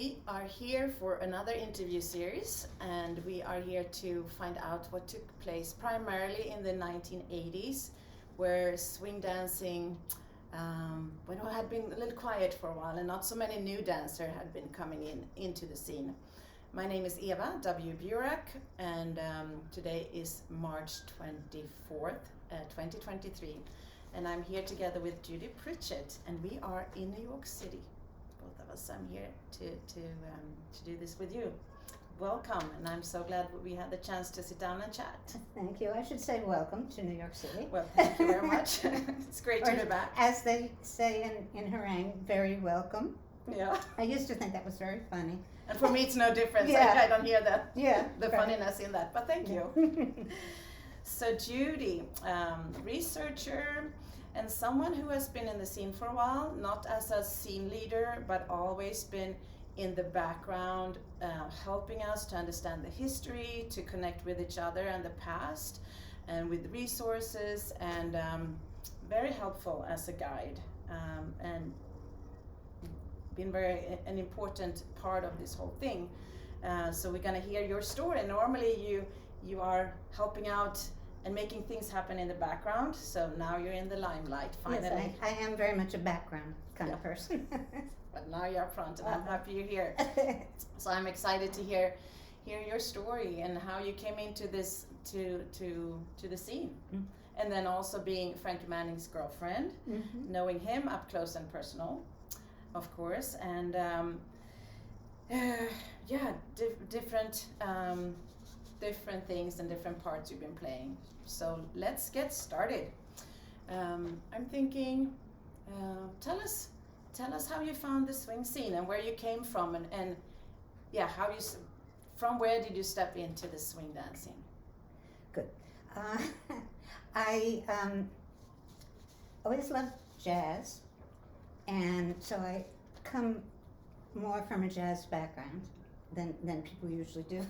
we are here for another interview series, and we are here to find out what took place primarily in the 1980s, where swing dancing when it had been a little quiet for a while and not so many new dancers had been coming into the scene. My name is Eva W. Burak, and today is March 24th, 2023. And I'm here together with Judy Pritchett, and we are in New York City. Both of us. I'm here to do this with you. Welcome, and I'm so glad we had the chance to sit down and chat. Thank you. I should say welcome to New York City. Well, thank you very much. It's great to be back. As they say in Harangue, very welcome. Yeah. I used to think that was very funny. And for me, it's no difference. Yeah. I don't hear that. Yeah. The funniness in that, but thank you. So Judy, researcher and someone who has been in the scene for a while, not as a scene leader, but always been in the background, helping us to understand the history, to connect with each other and the past, and with resources, and very helpful as a guide, and been an important part of this whole thing. So we're gonna hear your story. Normally you are helping out and making things happen in the background, so now you're in the limelight finally. Yes, I am very much a background kind of person. But now you're up front, and I'm happy you're here. So I'm excited to hear your story and how you came into this to the scene. Mm. And then also being Frankie Manning's girlfriend, knowing him up close and personal, of course, and different things and different parts you've been playing. So let's get started. I'm thinking, tell us how you found the swing scene and where you came from, and from where did you step into the swing dancing? Good. I always loved jazz, and so I come more from a jazz background than people usually do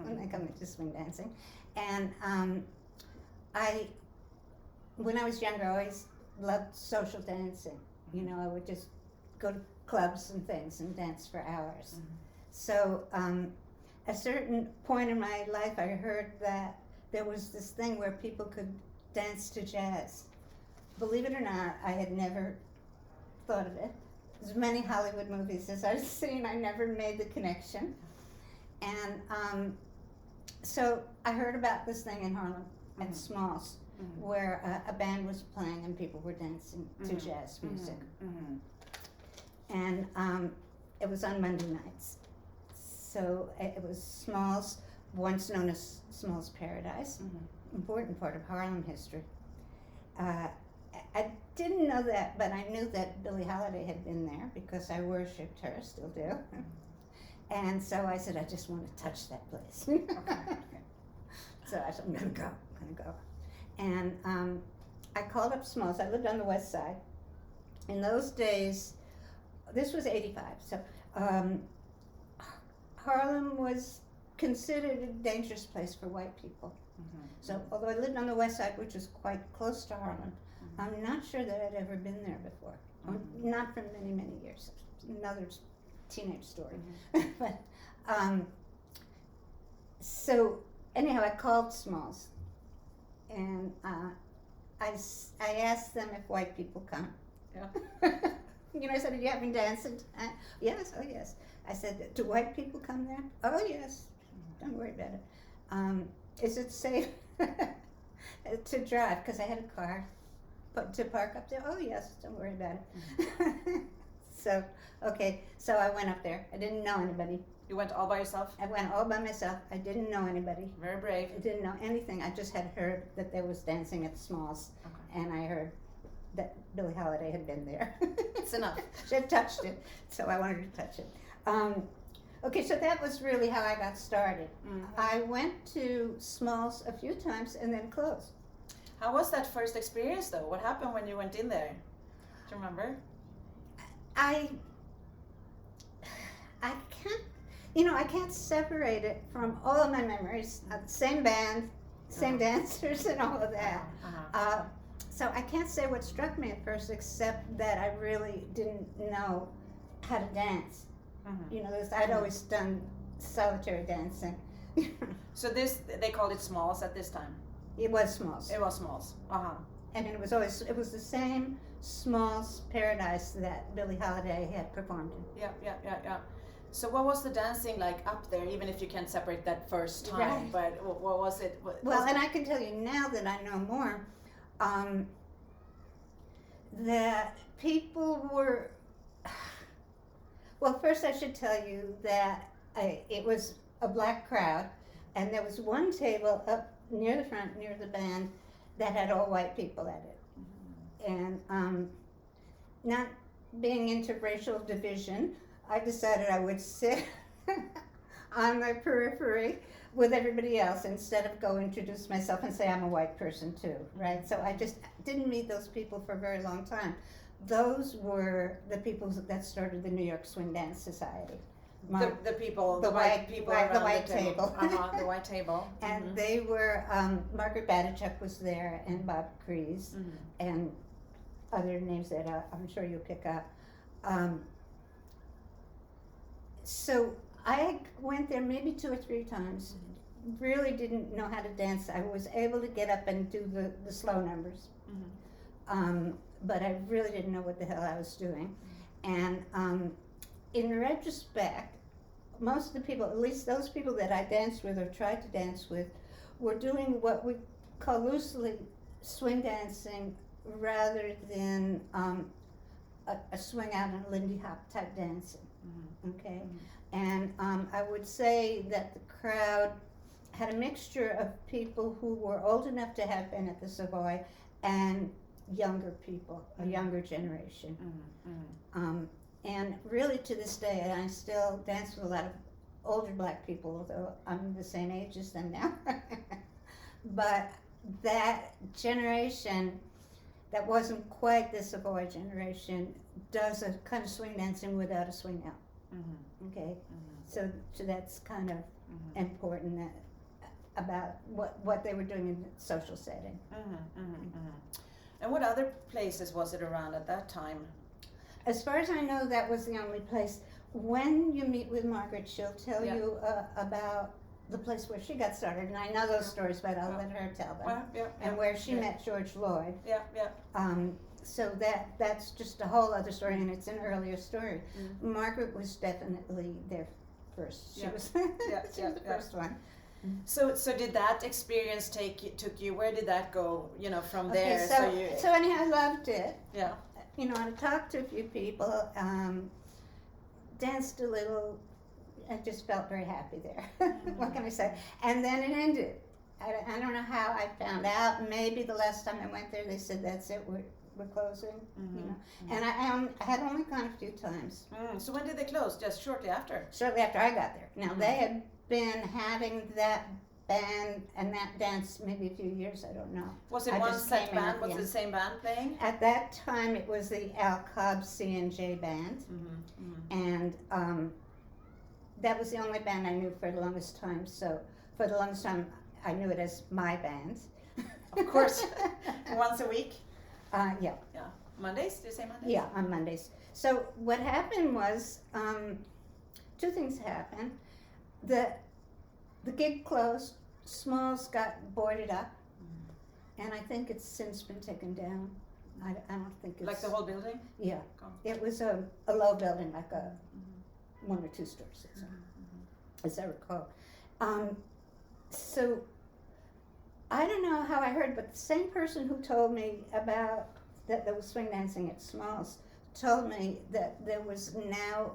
when they come into swing dancing. And when I was younger, I always loved social dancing. You know, I would just go to clubs and things and dance for hours. So at a certain point in my life, I heard that there was this thing where people could dance to jazz. Believe it or not, I had never thought of it. As many Hollywood movies as I've seen, I never made the connection. And so I heard about this thing in Harlem at Smalls, where a band was playing and people were dancing to jazz music. And it was on Monday nights. So it was Smalls, once known as Smalls Paradise, important part of Harlem history. I didn't know that, but I knew that Billie Holiday had been there because I worshipped her, still do. And so I said, I just want to touch that place. So I said, I'm gonna go. And I called up Smalls. I lived on the west side. In those days, this was 85, so Harlem was considered a dangerous place for white people. So although I lived on the west side, which was quite close to Harlem, I'm not sure that I'd ever been there before. Not for many, many years. Another teenage story. But so anyhow, I called Smalls, and I asked them if white people come. Yeah. You know, I said, are you having dancing? Yes, oh yes. I said, do white people come there? Oh yes, don't worry about it. Is it safe to drive? Because I had a car to park up there. Oh yes, don't worry about it. So, okay, so I went up there. I didn't know anybody. You went all by yourself? I went all by myself. I didn't know anybody. Very brave. I didn't know anything. I just had heard that there was dancing at Smalls, and I heard that Billie Holiday had been there. It's enough. She had touched it, so I wanted to touch it. Okay, so that was really how I got started. I went to Smalls a few times and then closed. How was that first experience, though? What happened when you went in there? Do you remember? I can't separate it from all of my memories. Same band, same dancers, and all of that. So I can't say what struck me at first, except that I really didn't know how to dance. You know, I'd always done solitary dancing. So this, they called it smalls at this time? It was Smalls. It was smalls. And it was the same Smalls Paradise that Billie Holiday had performed in. Yeah. So what was the dancing like up there, even if you can't separate that first time? Right. But what was it? And I can tell you now that I know more, that people were, well, first I should tell you that it was a black crowd, and there was one table up near the front, near the band, that had all white people at it. And not being into racial division, I decided I would sit on the periphery with everybody else instead of go introduce myself and say I'm a white person too, right? So I just didn't meet those people for a very long time. Those were the people that started the New York Swing Dance Society. The people, the white people right, around the white table. The white table. And they were, Margaret Batichuk was there, and Bob Crees, and other names that I'm sure you'll pick up. So I went there maybe 2 or 3 times. Really didn't know how to dance. I was able to get up and do the slow numbers. But I really didn't know what the hell I was doing. And in retrospect, most of the people, at least those people that I danced with or tried to dance with, were doing what we call loosely swing dancing rather than a swing out and Lindy Hop type dancing. Okay? And I would say that the crowd had a mixture of people who were old enough to have been at the Savoy and younger people, a younger generation. And really to this day, I still dance with a lot of older black people, although I'm the same age as them now. But that generation that wasn't quite the Savoy generation does a kind of swing dancing without a swing out. Okay? So that's kind of important about what they were doing in the social setting. And what other places was it around at that time? As far as I know, that was the only place. When you meet with Margaret, she'll tell you about the place where she got started, and I know those stories, but I'll let her tell them. And where she met George Lloyd. So that's just a whole other story, and it's an earlier story. Margaret was definitely there first. She was the first one. So did that experience took you? Where did that go? You know, from there. So anyhow, I loved it. Yeah. You know, I talked to a few people, danced a little. I just felt very happy there. What can I say? And then it ended. I don't know how I found out. Maybe the last time I went there, they said, "That's it. We're closing." You know. And I had only gone a few times. So when did they close? Just shortly after. Shortly after I got there. Now they had been having that band and that dance maybe a few years. I don't know. Was it one set band? Was it the same band playing? At that time, it was the Al Cobb C&J band, and that was the only band I knew for the longest time. So for the longest time, I knew it as my band. Of course. Once a week? Yeah. Mondays? Did you say Mondays? Yeah, on Mondays. So what happened was, 2 things happened. The gig closed, Smalls got boarded up, and I think it's since been taken down. I don't think it's... Like the whole building? Yeah. It was a low building, like a 1 or 2 stories, as I recall. So I don't know how I heard, but the same person who told me about that there was swing dancing at Smalls told me that there was now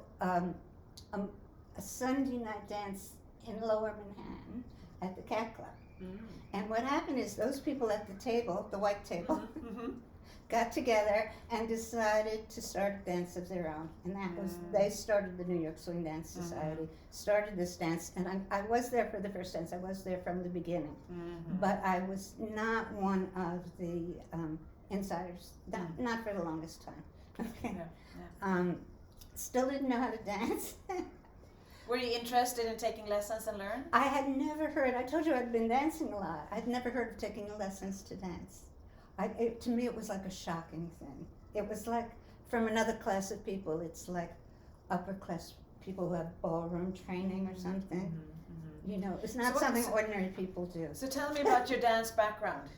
a Sunday night dance in Lower Manhattan at the Cat Club. And what happened is those people at the table, the white table, got together and decided to start a dance of their own. And that was, they started the New York Swing Dance Society, started this dance, and I was there for the first dance. I was there from the beginning. But I was not one of the insiders, not for the longest time. Okay. Still didn't know how to dance. Were you interested in taking lessons and learn? I had never heard, I told you I'd been dancing a lot. I'd never heard of taking lessons to dance. To me, it was like a shocking thing. It was like, from another class of people, it's like upper class people who have ballroom training or something. You know, it's not So something ordinary people do. So tell me about your dance background.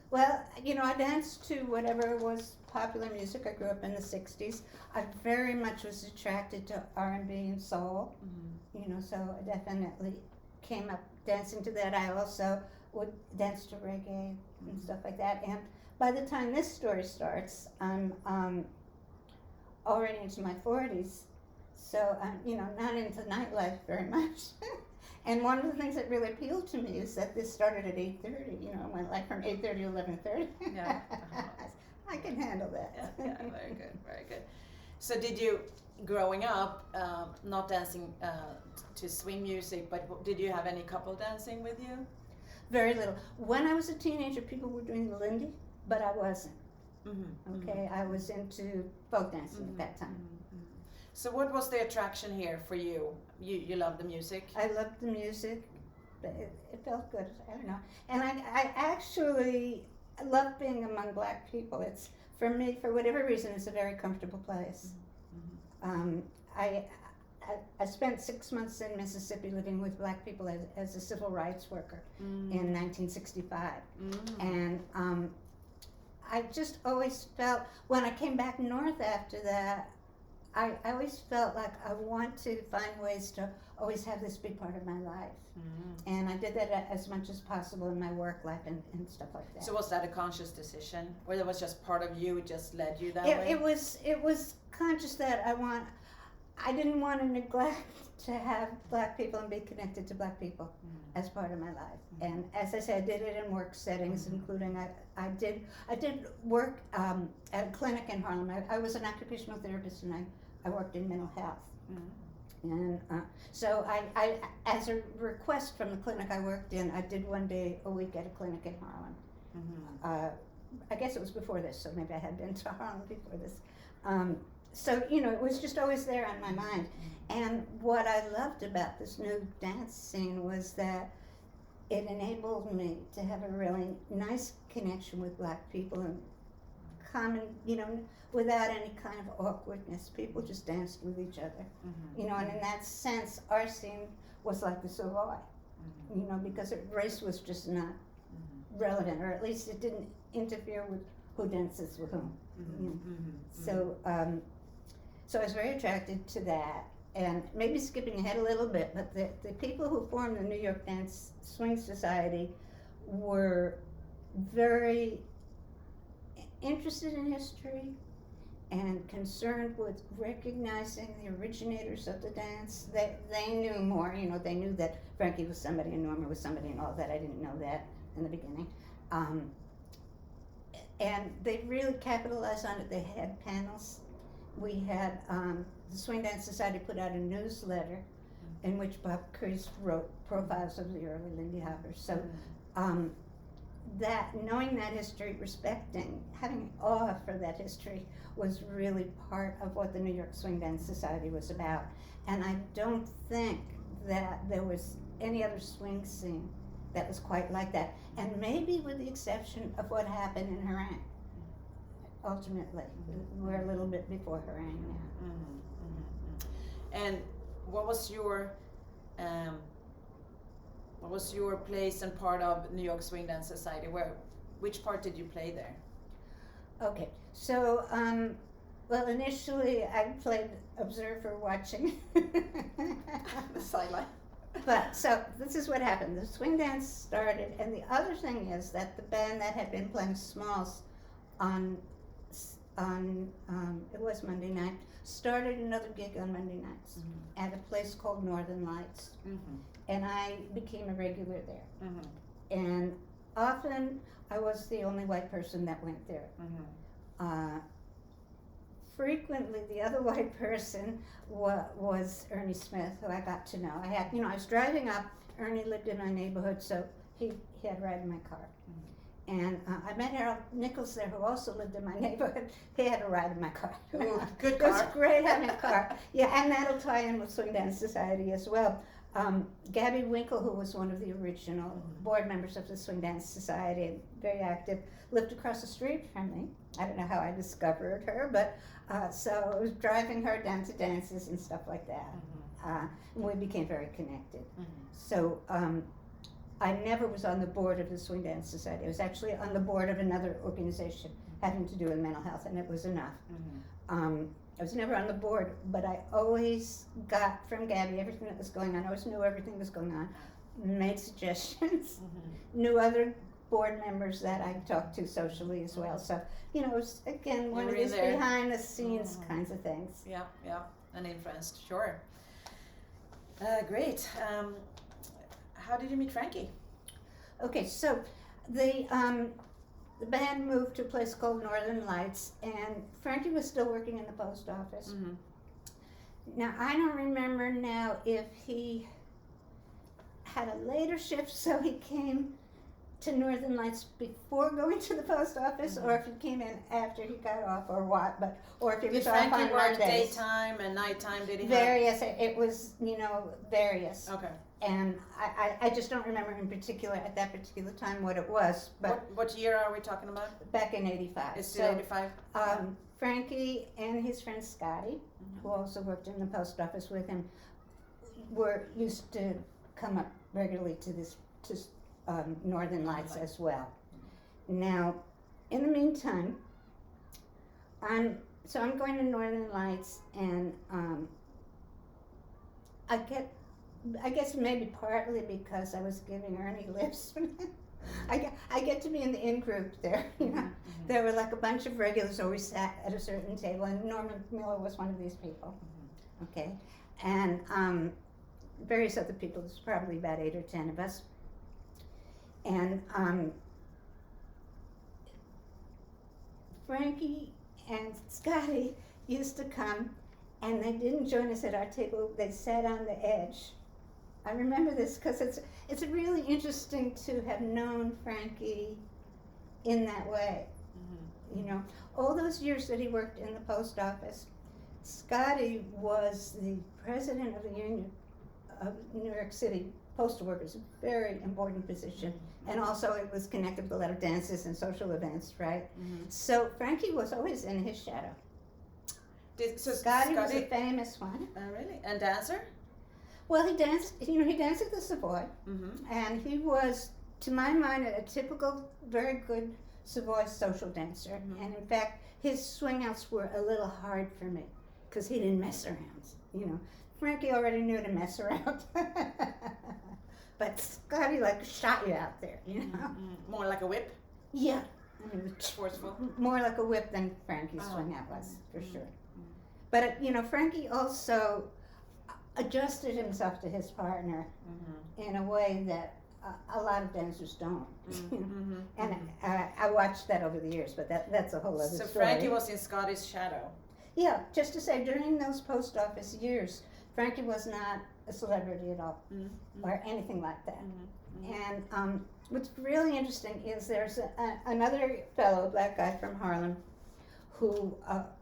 Well, you know, I danced to whatever was popular music. I grew up in the 60s. I very much was attracted to R&B and soul, you know, so I definitely came up dancing to that. I also would dance to reggae and stuff like that. And by the time this story starts, I'm already into my 40s, so I'm, you know, not into nightlife very much. And one of the things that really appealed to me is that this started at 8:30. You know, it went like from 8:30 to 11:30. Yeah. I can handle that. Yeah, very good, very good. So did you, growing up, not dancing to swing music, but did you have any couple dancing with you? Very little. When I was a teenager, people were doing Lindy, but I wasn't. Okay, I was into folk dancing at that time. So what was the attraction here for you? You love the music? I loved the music, but it felt good. I don't know. And I actually love being among black people. It's, for me, for whatever reason, it's a very comfortable place. I spent 6 months in Mississippi living with black people as a civil rights worker in 1965. And I just always felt, when I came back north after that, I always felt like I want to find ways to always have this be part of my life. And I did that as much as possible in my work life and stuff like that. So was that a conscious decision? Or it was just part of you, it just led you that way? It was conscious that I didn't want to neglect to have black people and be connected to black people as part of my life. And as I said, I did it in work settings, including I did work at a clinic in Harlem. I was an occupational therapist, and I worked in mental health. And so I, as a request from the clinic I worked in, I did one day a week at a clinic in Harlem. I guess it was before this, so maybe I had been to Harlem before this. So, you know, it was just always there on my mind. And what I loved about this new dance scene was that it enabled me to have a really nice connection with black people and common, you know, without any kind of awkwardness. People just danced with each other. You know, and in that sense, our scene was like the Savoy, you know, because race was just not relevant, or at least it didn't interfere with who dances with whom. You know? So, so I was very attracted to that. And maybe skipping ahead a little bit, but the people who formed the New York Dance Swing Society were very interested in history and concerned with recognizing the originators of the dance. They knew more, you know, they knew that Frankie was somebody and Norma was somebody and all that. I didn't know that in the beginning. And they really capitalized on it. They had panels. We had the Swing Dance Society put out a newsletter in which Bob Crease wrote profiles of the early Lindy Hoppers. So that, knowing that history, respecting, having awe for that history was really part of what the New York Swing Dance Society was about. And I don't think that there was any other swing scene that was quite like that. And maybe with the exception of what happened in Harlem. Ultimately, we're a little bit before Harlem now. And what was your place and part of New York Swing Dance Society? Which part did you play there? Okay, so well, initially I played observer, watching. The sideline. But so this is what happened. The swing dance started, and the other thing is that the band that had been playing Smalls on it was Monday night, started another gig on Monday nights at a place called Northern Lights, and I became a regular there. And often I was the only white person that went there. Frequently, the other white person was Ernie Smith, who I got to know. I was driving up. Ernie lived in my neighborhood, so he had a ride in my car. And I met Harold Nichols there, who also lived in my neighborhood. He had a ride in my car. Ooh, good car. It was great having a car. Yeah, and that'll tie in with Swing Dance Society as well. Gabby Winkle, who was one of the original board members of the Swing Dance Society, very active, lived across the street from me. I don't know how I discovered her, but so I was driving her down to dances and stuff like that. we became very connected. So I never was on the board of the Swing Dance Society. I was actually on the board of another organization having to do with mental health, and it was enough. I was never on the board, but I always got from Gabby everything that was going on. I always knew everything that was going on, made suggestions, knew other board members that I talked to socially as well. So, you know, it was, again, one of these behind the scenes kinds of things. Yeah, and influenced, sure. Great. How did you meet Frankie? Okay, so the band moved to a place called Northern Lights, and Frankie was still working in the post office. Now, I don't remember now if he had a later shift, so he came to Northern Lights before going to the post office, or if he came in after he got off, or what, or if he was off on Mondays. Did Frankie work daytime and nighttime? Did he various, it was, you know, various. Okay. And I just don't remember in particular at that particular time what it was. But what year are we talking about? Back in '85. It's still 85? Frankie and his friend Scotty, who also worked in the post office with him, used to come up regularly to Northern Lights as well. Now, in the meantime, I'm going to Northern Lights, and I guess maybe partly because I was giving Ernie lifts. I get to be in the in group there. You know, there were like a bunch of regulars always sat at a certain table, and Norman Miller was one of these people. Okay, and various other people. There's probably about 8 or 10 of us, and Frankie and Scotty used to come, and they didn't join us at our table. They sat on the edge. I remember this because it's really interesting to have known Frankie in that way. You know, all those years that he worked in the post office, Scotty was the president of the Union of New York City Postal Workers, a very important position, and also it was connected with a lot of dances and social events, right? So Frankie was always in his shadow. Scotty was a famous one. Really? And dancer? Well, he danced. You know, he danced at the Savoy, and he was, to my mind, a typical, very good Savoy social dancer. And in fact, his swingouts were a little hard for me because he didn't mess around. You know, Frankie already knew to mess around, but Scotty shot you out there. You know, more like a whip. Yeah, I mean, forceful. More like a whip than Frankie's swingout was, for sure. But you know, Frankie also adjusted himself to his partner in a way that a lot of dancers don't. And I watched that over the years, but that's a whole other story. So Frankie was in Scotty's shadow. Yeah, just to say, during those post office years, Frankie was not a celebrity at all, or anything like that. And what's really interesting is there's another fellow, black guy from Harlem, who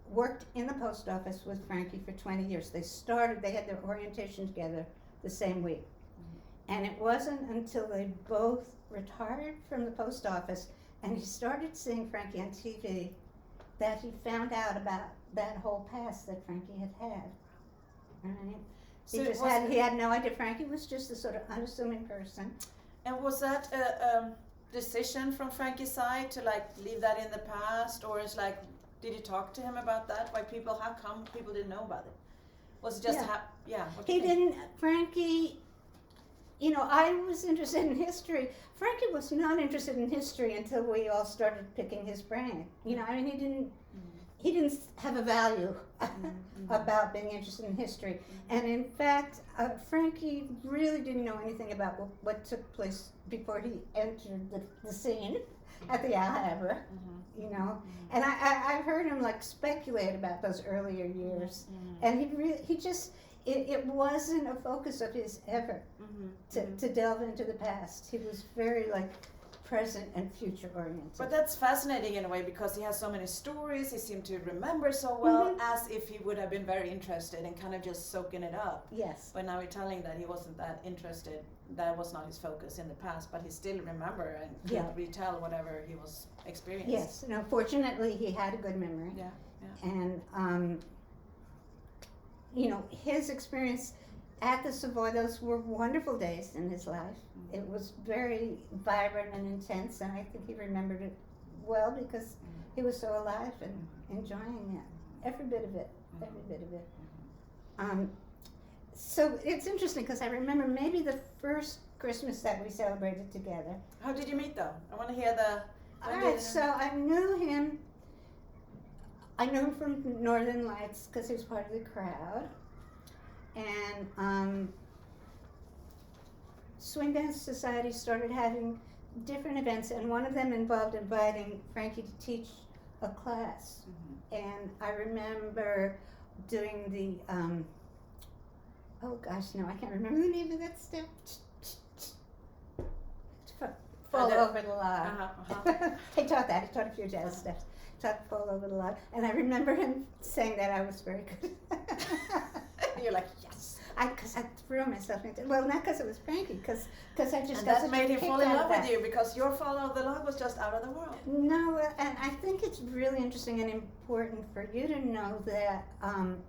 worked in the post office with Frankie for 20 years. They had their orientation together the same week. And it wasn't until they both retired from the post office and he started seeing Frankie on TV that he found out about that whole past that Frankie had had. Right? So he had no idea. Frankie was just a sort of unassuming person. And was that a decision from Frankie's side to leave that in the past, or is did you talk to him about that? How come people didn't know about it? Was it just he didn't. Frankie, you know, I was interested in history. Frankie was not interested in history until we all started picking his brain. You know, I mean, he didn't have a value about being interested in history. And in fact, Frankie really didn't know anything about what took place before he entered the scene at the Alhambra, you know. And I heard him speculate about those earlier years. And it wasn't a focus of his ever to delve into the past. He was very present and future oriented. But that's fascinating in a way because he has so many stories, he seemed to remember so well, as if he would have been very interested and kind of just soaking it up. Yes. But now you're telling that he wasn't that interested, that was not his focus in the past, but he still remember and could retell whatever he was experiencing. Yes, no, fortunately he had a good memory. Yeah. And you know, his experience at the Savoy, those were wonderful days in his life. It was very vibrant and intense, and I think he remembered it well because he was so alive and enjoying it, every bit of it, every bit of it. So it's interesting because I remember maybe the first Christmas that we celebrated together. How did you meet though? I want to hear the. All right, so I knew him from Northern Lights because he was part of the crowd. And Swing Dance Society started having different events, and one of them involved inviting Frankie to teach a class. And I remember doing the, oh gosh, no, I can't remember the name of that step. Fall over the log. He taught that. He taught a few jazz steps. Taught fall over the log. And I remember him saying that I was very good. You're like, yes. Because I threw myself into it. Well, not because it was Frankie, because I just and got that made him fall in love with you because your fall over the log was just out of the world. No, and I think it's really interesting and important for you to know that an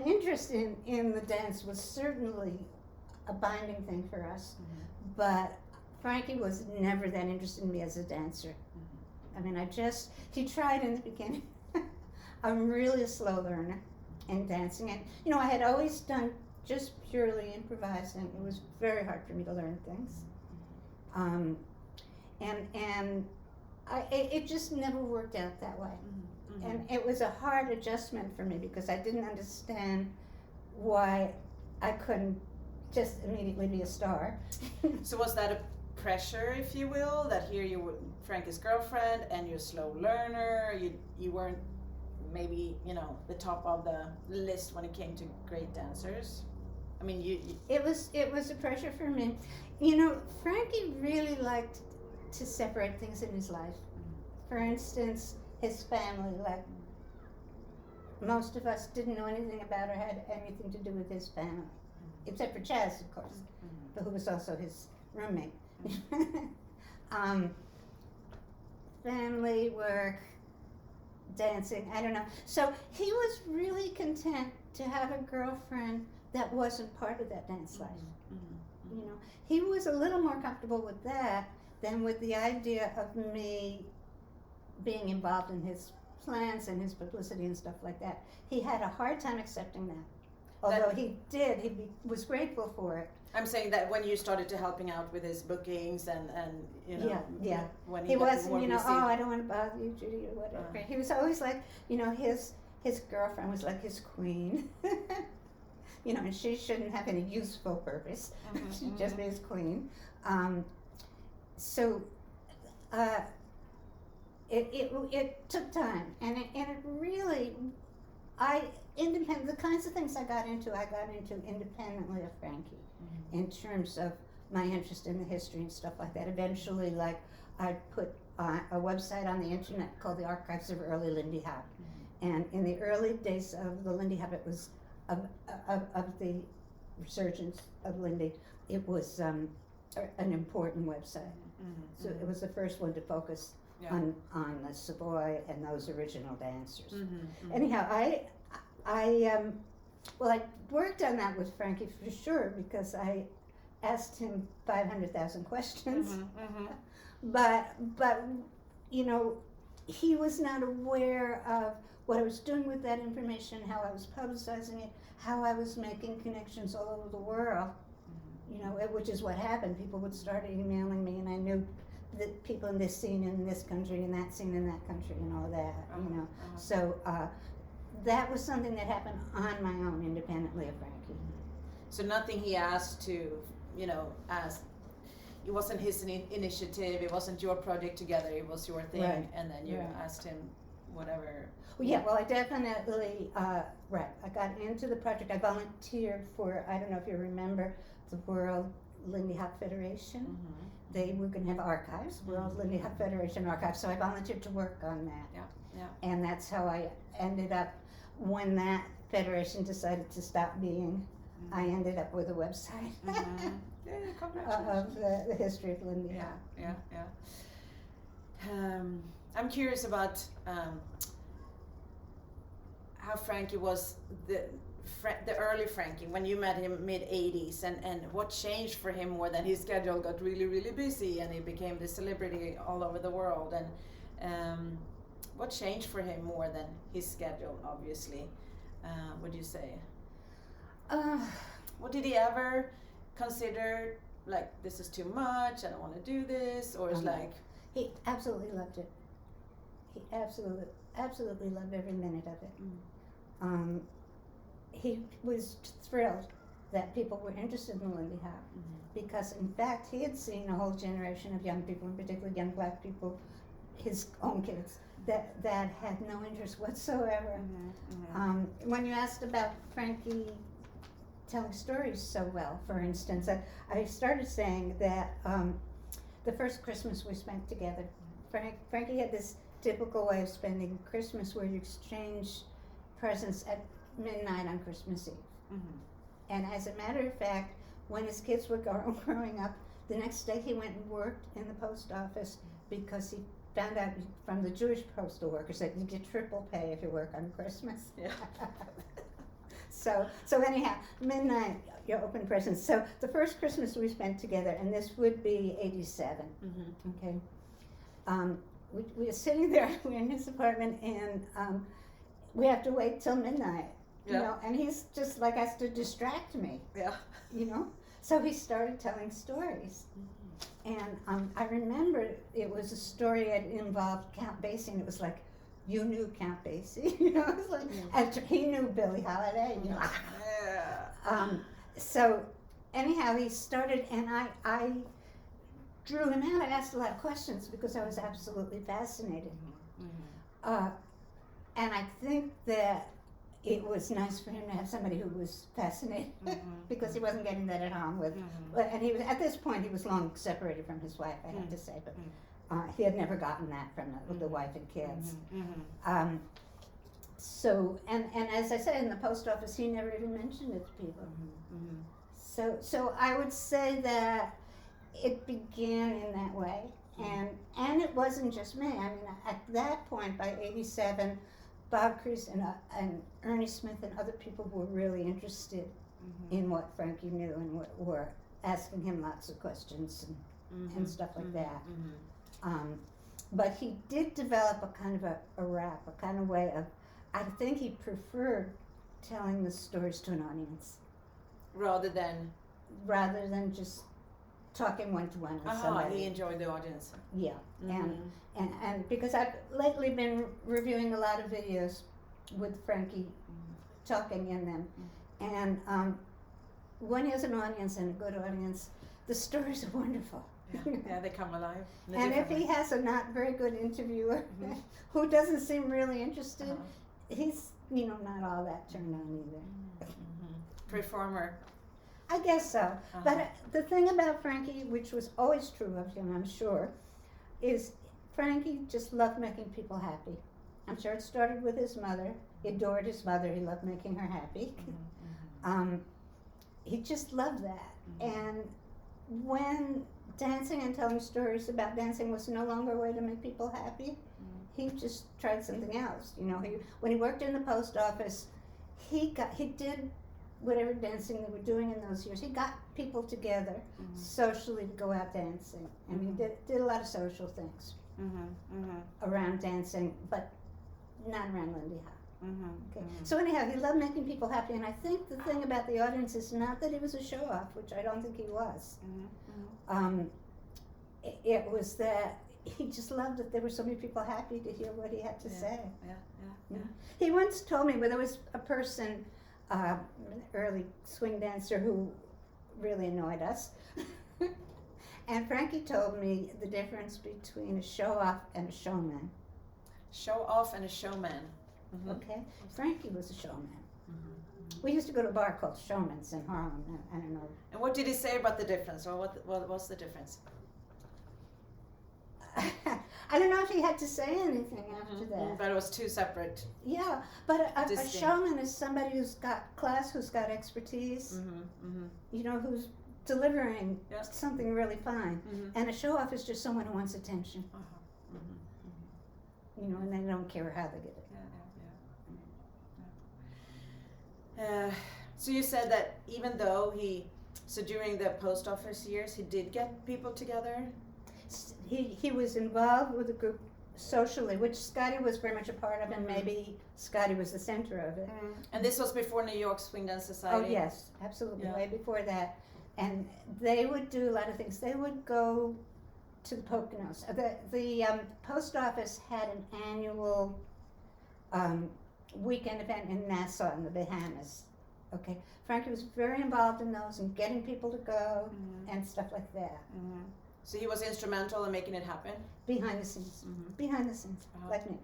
interest in the dance was certainly a binding thing for us, but Frankie was never that interested in me as a dancer. I mean, he tried in the beginning. I'm really a slow learner in dancing, and you know, I had always done just purely improvising. It was very hard for me to learn things, and it just never worked out that way. And it was a hard adjustment for me because I didn't understand why I couldn't just immediately be a star. So was that a pressure, if you will, that here you were Frankie's girlfriend and you're a slow learner, you weren't maybe, you know, the top of the list when it came to great dancers? I mean, you It was a pressure for me. You know, Frankie really liked to separate things in his life. For instance, his family, like most of us didn't know anything about or had anything to do with his family, except for Chaz, of course, who was also his roommate. Family, work, dancing, I don't know. So he was really content to have a girlfriend that wasn't part of that dance life. You know, he was a little more comfortable with that than with the idea of me being involved in his plans and his publicity and stuff like that. He had a hard time accepting that. Although he was grateful for it. I'm saying that when you started to helping out with his bookings and you know, when he wasn't, you know, oh, I don't want to bother you, Judy, or whatever. He was always like, you know, his girlfriend was like his queen. You know, and she shouldn't have any useful purpose. She'd just be his queen. It took time, and it really, the kinds of things I got into independently of Frankie, in terms of my interest in the history and stuff like that. Eventually, like, I put a website on the internet called the Archives of Early Lindy Hop, and in the early days of the Lindy Hop, it was of the resurgence of Lindy, it was an important website. So it was the first one to focus on the Savoy and those original dancers. Anyhow, I worked on that with Frankie for sure because I asked him 500,000 questions. But you know, he was not aware of what I was doing with that information, how I was publicizing it, how I was making connections all over the world. You know, which is what happened. People would start emailing me, and I knew that people in this scene in this country and that scene in that country and all that, you know. So that was something that happened on my own, independently of Frankie. So nothing he asked to, you know, ask. It wasn't his initiative. It wasn't your project together. It was your thing, and then you asked him whatever. Well, yeah. Well, I definitely I got into the project. I volunteered for, I don't know if you remember, the World Lindy Hop Federation. They were going to have archives, World Lindy Hop Federation archives. So I volunteered to work on that. And that's how I ended up, when that federation decided to stop being, I ended up with a website of the history of Lindy Hop. I'm curious about how Frankie was the early Frankie, when you met him mid-80s, and what changed for him more than his schedule got really, really busy and he became this celebrity all over the world, and what changed for him more than his schedule, obviously, would you say? What did he ever consider, like, this is too much, I don't want to do this, or is like... He absolutely loved it. He absolutely loved every minute of it. He was thrilled that people were interested in Lindy Hop, because in fact he had seen a whole generation of young people, in particular young black people, his own kids, that had no interest whatsoever. When you asked about Frankie telling stories so well, for instance, I started saying that the first Christmas we spent together, Frankie had this typical way of spending Christmas where you exchange presents at midnight on Christmas Eve. And as a matter of fact, when his kids were growing up, the next day he went and worked in the post office because he found out from the Jewish postal workers that you get triple pay if you work on Christmas. Yeah. So anyhow, midnight, you open presents. So the first Christmas we spent together, and this would be 87, okay? We were sitting there, we were in his apartment, and we have to wait till midnight, you know, and he's just like has to distract me, you know? So he started telling stories. And I remember it was a story that involved Count Basie, and it was like, you knew Count Basie, you know? It was like, after he knew Billie Holiday, you know? So anyhow, he started, and I drew him out. I asked a lot of questions because I was absolutely fascinated. And I think that it was nice for him to have somebody who was fascinated because he wasn't getting that at home with. And he was, at this point, he was long separated from his wife, I have to say, but he had never gotten that from the wife and kids. So, and as I said, in the post office, he never even mentioned it to people. So I would say that it began in that way, and it wasn't just me. I mean, at that point, by 87, Bob Crease and Ernie Smith and other people were really interested in what Frankie knew and were asking him lots of questions and stuff like that. But he did develop a kind of a rap, a kind of way of, I think he preferred telling the stories to an audience. Rather than just talking one-to-one with somebody. He enjoyed the audience. Yeah, and because I've lately been reviewing a lot of videos with Frankie talking in them, and when he has an audience and a good audience, the stories are wonderful. Yeah, they come alive. And if he has a not very good interviewer who doesn't seem really interested, he's not all that turned on either. Performer. I guess so. But the thing about Frankie, which was always true of him, I'm sure, is Frankie just loved making people happy. I'm sure it started with his mother. He adored his mother. He loved making her happy. He just loved that. And when dancing and telling stories about dancing was no longer a way to make people happy, he just tried something else. When he worked in the post office, he did whatever dancing they were doing in those years. He got people together socially to go out dancing, and he did a lot of social things around dancing, but not around Lindy Hop. Okay. So anyhow, he loved making people happy, and I think the thing about the audience is not that he was a show-off, which I don't think he was. It was that he just loved that there were so many people happy to hear what he had to say. He once told me, there was a person, an early swing dancer who really annoyed us. And Frankie told me the difference between a show-off and a showman. Show-off and a showman. Okay? Frankie was a showman. We used to go to a bar called Showman's in Harlem. I don't know. And what did he say about the difference, or what's the difference? I don't know if he had to say anything after that. But it was two separate. Yeah, but a showman is somebody who's got class, who's got expertise, who's delivering something really fine. And a show-off is just someone who wants attention. And they don't care how they get it. So you said that even though so during the post office years, he did get people together? He was involved with a group socially, which Scotty was very much a part of, and maybe Scotty was the center of it. And this was before New York Swing Dance Society? Oh yes, absolutely, way before that. And they would do a lot of things. They would go to the Poconos. The post office had an annual weekend event in Nassau in the Bahamas. Okay, Frankie was very involved in those and getting people to go and stuff like that. So he was instrumental in making it happen? Behind the scenes. Behind the scenes, like me.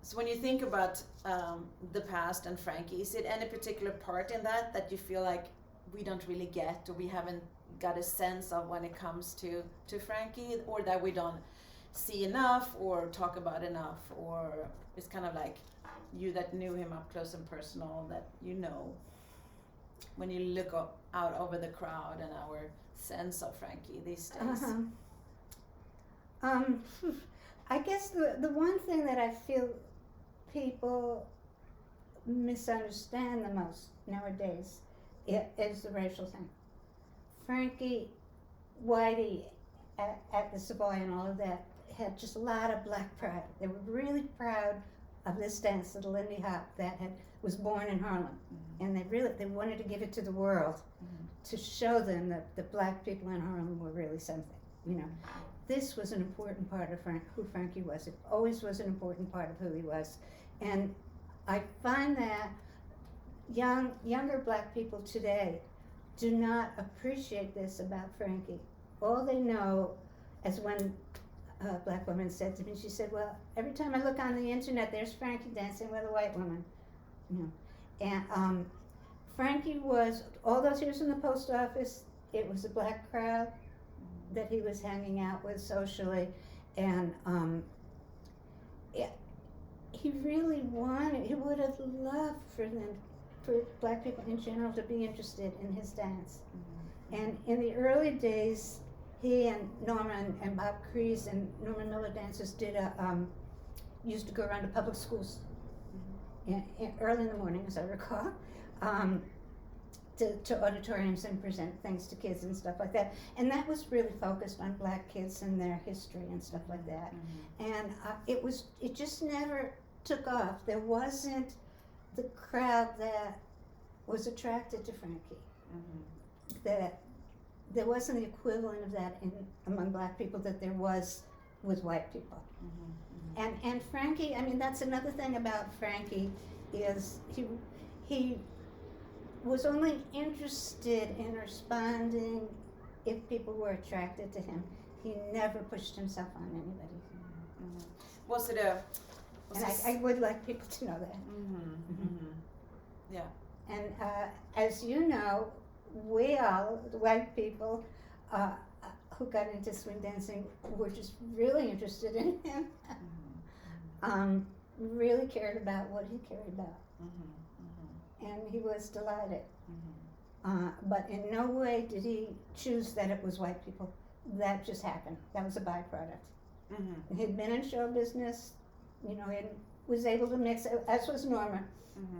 So when you think about the past and Frankie, is it any particular part in that you feel like we don't really get, or we haven't got a sense of when it comes to Frankie, or that we don't see enough or talk about enough, or it's kind of like you that knew him up close and personal, that you know when you look out over the crowd and our sense of Frankie these days? I guess the one thing that I feel people misunderstand the most nowadays is the racial thing. Frankie, Whitey at the Savoy and all of that had just a lot of black pride. They were really proud of this dance, the Lindy Hop, that was born in Harlem. And they wanted to give it to the world to show them that the black people in Harlem were really something, you know. This was an important part of who Frankie was. It always was an important part of who he was. And I find that younger black people today do not appreciate this about Frankie. All they know, as one black woman said to me, she said, well, every time I look on the internet, there's Frankie dancing with a white woman. You know. And Frankie was, all those years in the post office, it was a black crowd that he was hanging out with socially, and he really he would have loved for black people in general to be interested in his dance. And in the early days, he and Norma and Bob Crease and Norman Miller dancers used to go around to public schools early in the morning, as I recall, to auditoriums and present things to kids and stuff like that. And that was really focused on black kids and their history and stuff like that. And it just never took off. There wasn't the crowd that was attracted to Frankie. That there wasn't the equivalent of that among black people that there was with white people. And Frankie, I mean, that's another thing about Frankie, is he was only interested in responding if people were attracted to him. He never pushed himself on anybody. Was it I would like people to know that. Yeah. And as you know, we all, the white people who got into swing dancing, were just really interested in him. Really cared about what he cared about. And he was delighted. But in no way did he choose that it was white people. That just happened. That was a byproduct. He'd been in show business, you know, and was able to mix, as was Norma.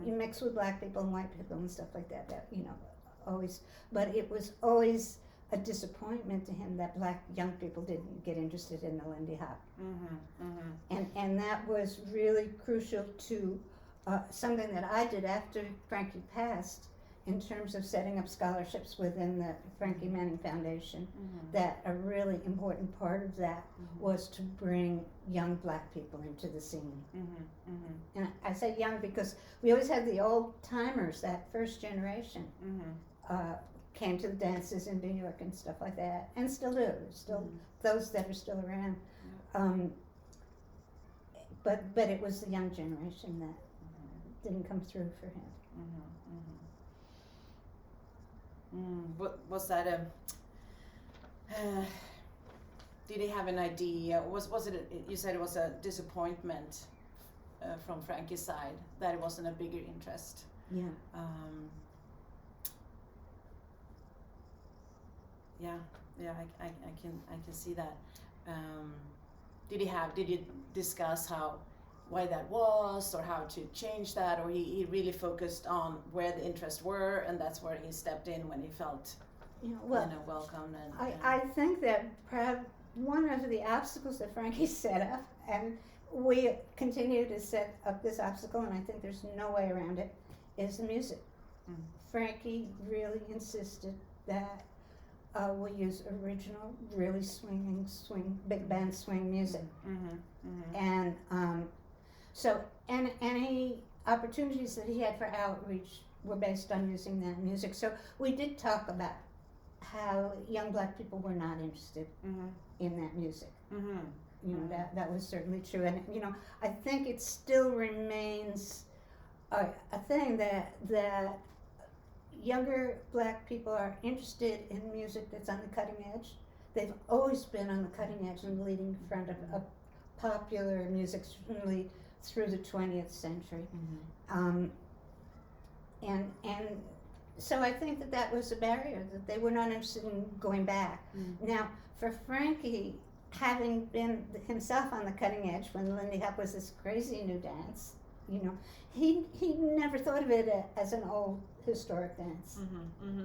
You mix with black people and white people and stuff like that, you know, always. But it was always a disappointment to him that black young people didn't get interested in the Lindy Hop. And that was really crucial to something that I did after Frankie passed, in terms of setting up scholarships within the Frankie Manning Foundation. That a really important part of that was to bring young black people into the scene. And I say young because we always had the old timers, that first generation, came to the dances in New York and stuff like that, and still do. Still those that are still around. But it was the young generation that didn't come through for him. What was that did he have an idea? Was it you said it was a disappointment from Frankie's side that it wasn't a bigger interest? Yeah. I can see that. did you discuss why that was, or how to change that, or he really focused on where the interests were, and that's where he stepped in when he felt welcome? I think that perhaps one of the obstacles that Frankie set up, and we continue to set up this obstacle, and I think there's no way around it, is the music. Frankie really insisted that we use original, really big band swing music. And so any opportunities that he had for outreach were based on using that music. So we did talk about how young black people were not interested in that music. You know, that was certainly true. And, you know, I think it still remains a thing that younger black people are interested in music that's on the cutting edge. They've always been on the cutting edge and leading front of popular music, certainly through the 20th century. And so I think that was a barrier, that they were not interested in going back. Now, for Frankie, having been himself on the cutting edge when Lindy Hop was this crazy new dance, you know, he never thought of it as an old historic dance.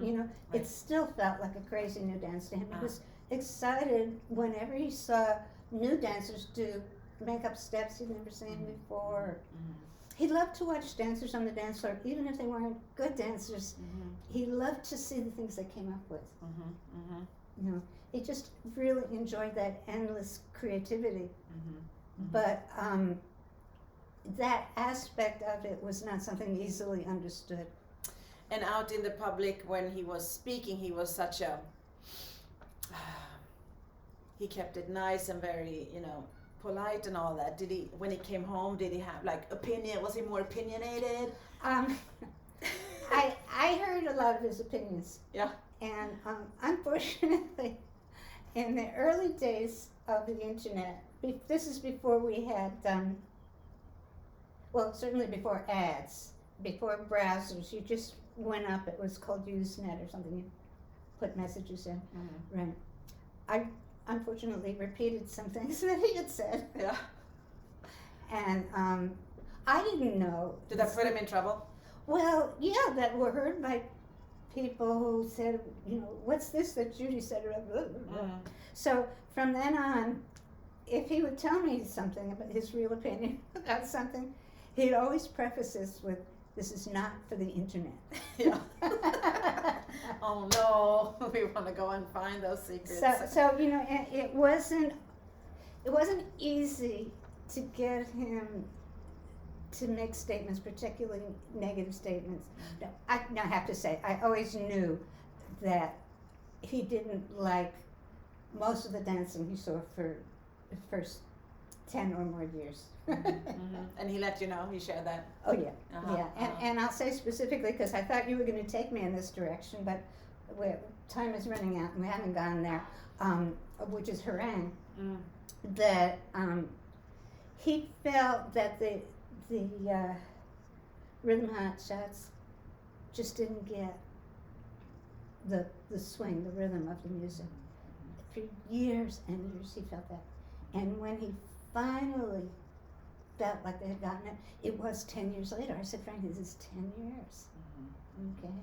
You know, it still felt like a crazy new dance to him. He was excited whenever he saw new dancers make up steps he'd never seen before. He loved to watch dancers on the dance floor, even if they weren't good dancers. He loved to see the things they came up with. You know, he just really enjoyed that endless creativity. But that aspect of it was not something easily understood. And out in the public, when he was speaking, he was such a he kept it nice and very, you know, polite and all that. When he came home, did he have like opinion? Was he more opinionated? I heard a lot of his opinions. Yeah. And unfortunately, in the early days of the internet, this is before we had, well, certainly before ads, before browsers, you just went up, it was called Usenet or something, you put messages in. Right. I unfortunately repeated some things that he had said. Yeah. And I didn't know. Did that put him in trouble? Well, yeah, that were heard by people who said, you know, what's this that Judy said? So from then on, if he would tell me something about his real opinion about something, he'd always preface this with, "This is not for the internet." Yeah. Oh no, we want to go and find those secrets. So you know, it wasn't easy to get him to make statements, particularly negative statements. I have to say, I always knew that he didn't like most of the dancing he saw for the first 10 or more years. And he let you know, he shared that? Oh yeah, yeah. And I'll say specifically, because I thought you were going to take me in this direction, but time is running out and we haven't gone there, which is harangue, that he felt that the rhythm hot shots just didn't get the swing, the rhythm of the music. For years and years he felt that. And when he finally felt like they had gotten it, it was 10 years later. I said, "Frank, this is 10 years. Okay."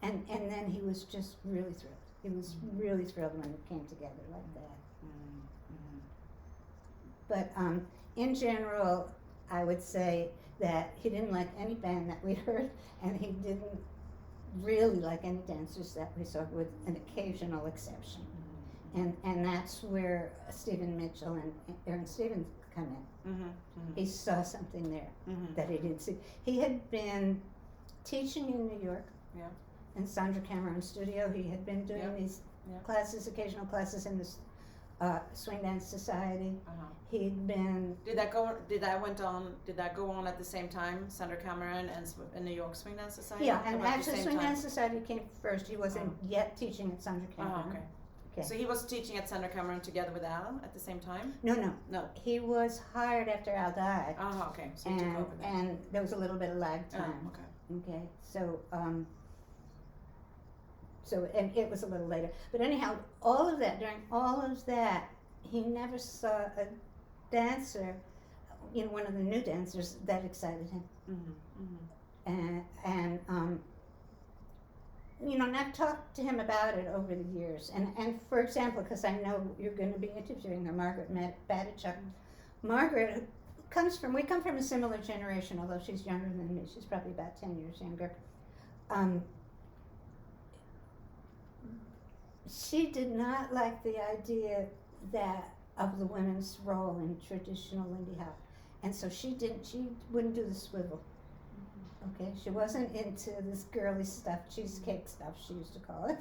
And then he was just really thrilled. He was really thrilled when it came together like that. But in general, I would say that he didn't like any band that we heard, and he didn't really like any dancers that we saw, with an occasional exception. And that's where Stephen Mitchell and Aaron Stevens come in. He saw something there that he didn't see. He had been teaching in New York, in Sandra Cameron's studio. He had been doing these classes, occasional classes in the Swing Dance Society. He'd been. Did that go on at the same time, Sandra Cameron and New York Swing Dance Society? Yeah, and actually Swing Dance Society came first. He wasn't yet teaching at Sandra Cameron. Okay. So he was teaching at Sandra Cameron together with Al at the same time? No. He was hired after Al died. Okay. So he took over then. And there was a little bit of lag time. Okay. So and it was a little later. But anyhow, during all of that, he never saw dancer, one of the new dancers, that excited him. And and I've talked to him about it over the years. And for example, because I know you're going to be interviewing her, Margaret Batichuk. Margaret we come from a similar generation, although she's younger than me. She's probably about 10 years younger. She did not like the idea of the women's role in traditional Lindy Hop. And so she wouldn't do the swivel. Okay, she wasn't into this girly stuff, cheesecake stuff, she used to call it.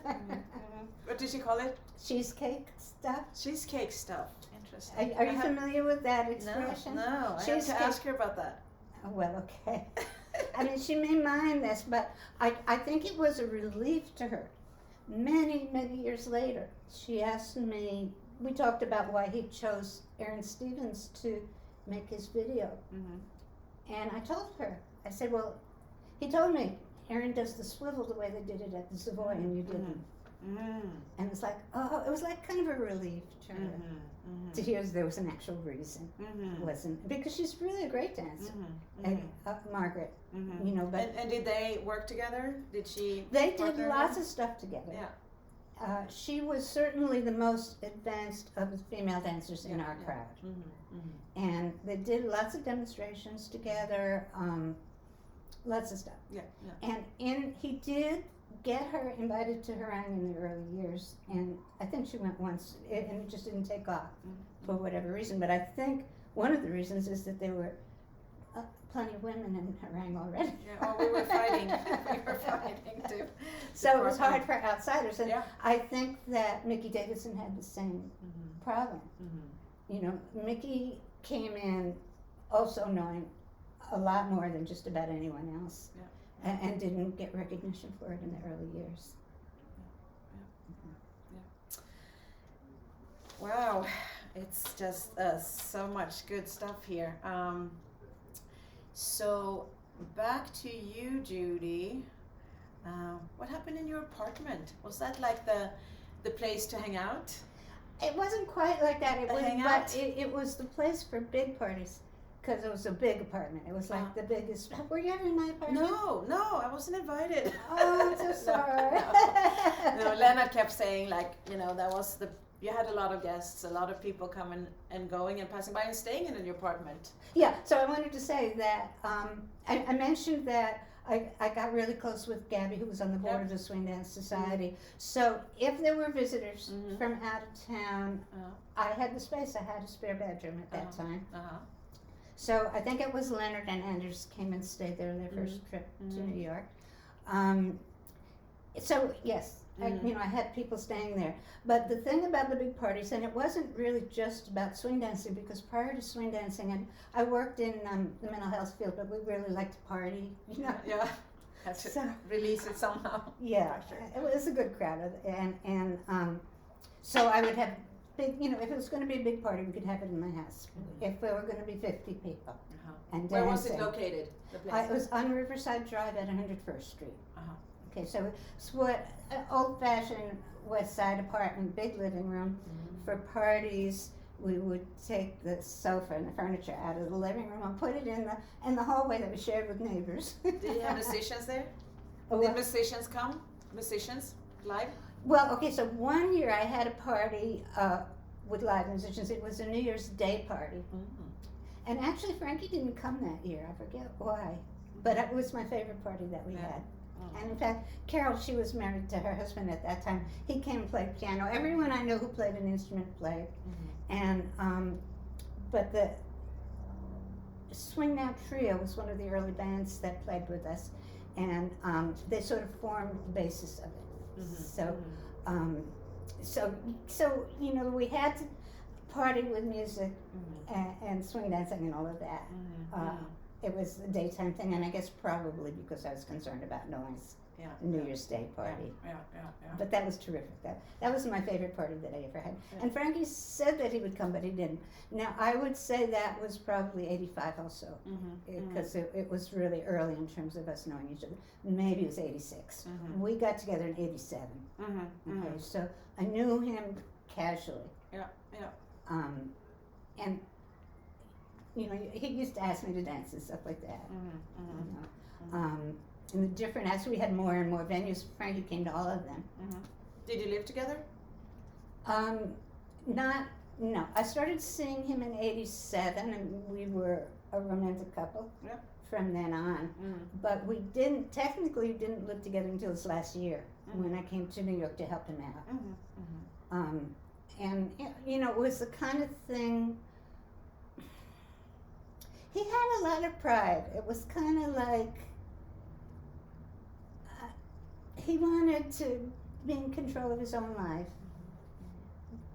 What did she call it? Cheesecake stuff. Cheesecake stuff. Interesting. Are you familiar with that expression? No. I have to ask her about that. Oh, well, okay. I mean, she may mind this, but I think it was a relief to her. Many, many years later, she asked me, we talked about why he chose Aaron Stevens to make his video. And I told her, I said, well, he told me, Aaron does the swivel the way they did it at the Savoy, and you didn't. And it's like, it was like kind of a relief to her to hear there was an actual reason. It wasn't, because she's really a great dancer, Margaret, but. And did they work together? Did she? They did lots of stuff together. Yeah. She was certainly the most advanced of the female dancers in our crowd. And they did lots of demonstrations together, lots of stuff. And he did get her invited to Harlem in the early years, and I think she went once, and it just didn't take off for whatever reason. But I think one of the reasons is that there were plenty of women in Harlem already. We were fighting. We were fighting too. So it was hard for outsiders, and I think that Mickey Davidson had the same problem. Mickey came in also knowing a lot more than just about anyone else, and didn't get recognition for it in the early years. Wow, it's just so much good stuff here. So back to you, Judy. What happened in your apartment? Was that like the place to hang out? It wasn't quite like that. It was the place for big parties, because it was a big apartment. It was like the biggest. Were you ever in my apartment? No, I wasn't invited. Oh, I'm so sorry. No, Leonard kept saying that was you had a lot of guests, a lot of people coming and going and passing by and staying in your apartment. Yeah, so I wanted to say that I mentioned that I got really close with Gabby, who was on the board of the Swing Dance Society. So if there were visitors from out of town, I had the space. I had a spare bedroom at that time. So I think it was Leonard and Anders came and stayed there their first trip to New York. So yes, I had people staying there. But the thing about the big parties, and it wasn't really just about swing dancing, because prior to swing dancing, and I worked in the mental health field, but we really liked to party, Yeah, had to release it somehow. Yeah, it was a good crowd, and so I would have big, if it was going to be a big party, we could have it in my house. If there were going to be 50 people. And where was it located? The place? It was on Riverside Drive at 101st Street. Okay, so it's what old-fashioned West Side apartment, big living room. For parties, we would take the sofa and the furniture out of the living room and put it in the hallway that we shared with neighbors. Did you have musicians there? Did musicians come? Musicians live? Well, okay, so one year I had a party with live musicians. It was a New Year's Day party. And actually, Frankie didn't come that year. I forget why. But it was my favorite party that we had. And in fact, Carol, she was married to her husband at that time. He came and played piano. Everyone I know who played an instrument played. And but the Swing Now Trio was one of the early bands that played with us, and they sort of formed the basis of it. So we had to party with music and swing dancing and all of that. It was a daytime thing, and I guess probably because I was concerned about noise. New Year's Day party. But that was terrific. That was my favorite party that I ever had. And Frankie said that he would come, but he didn't. Now, I would say that was probably 85 also, because it was really early in terms of us knowing each other. Maybe it was 86. We got together in 87. Okay, so I knew him casually. And you know, he used to ask me to dance and stuff like that. Mm-hmm. Mm-hmm. You know. And the different, as we had more and more venues, Frankie came to all of them. Mm-hmm. Did you live together? No. I started seeing him in '87, and we were a romantic couple from then on. But we technically didn't live together until this last year when I came to New York to help him out. And, you know, it was the kind of thing, he had a lot of pride. It was kind of like, he wanted to be in control of his own life.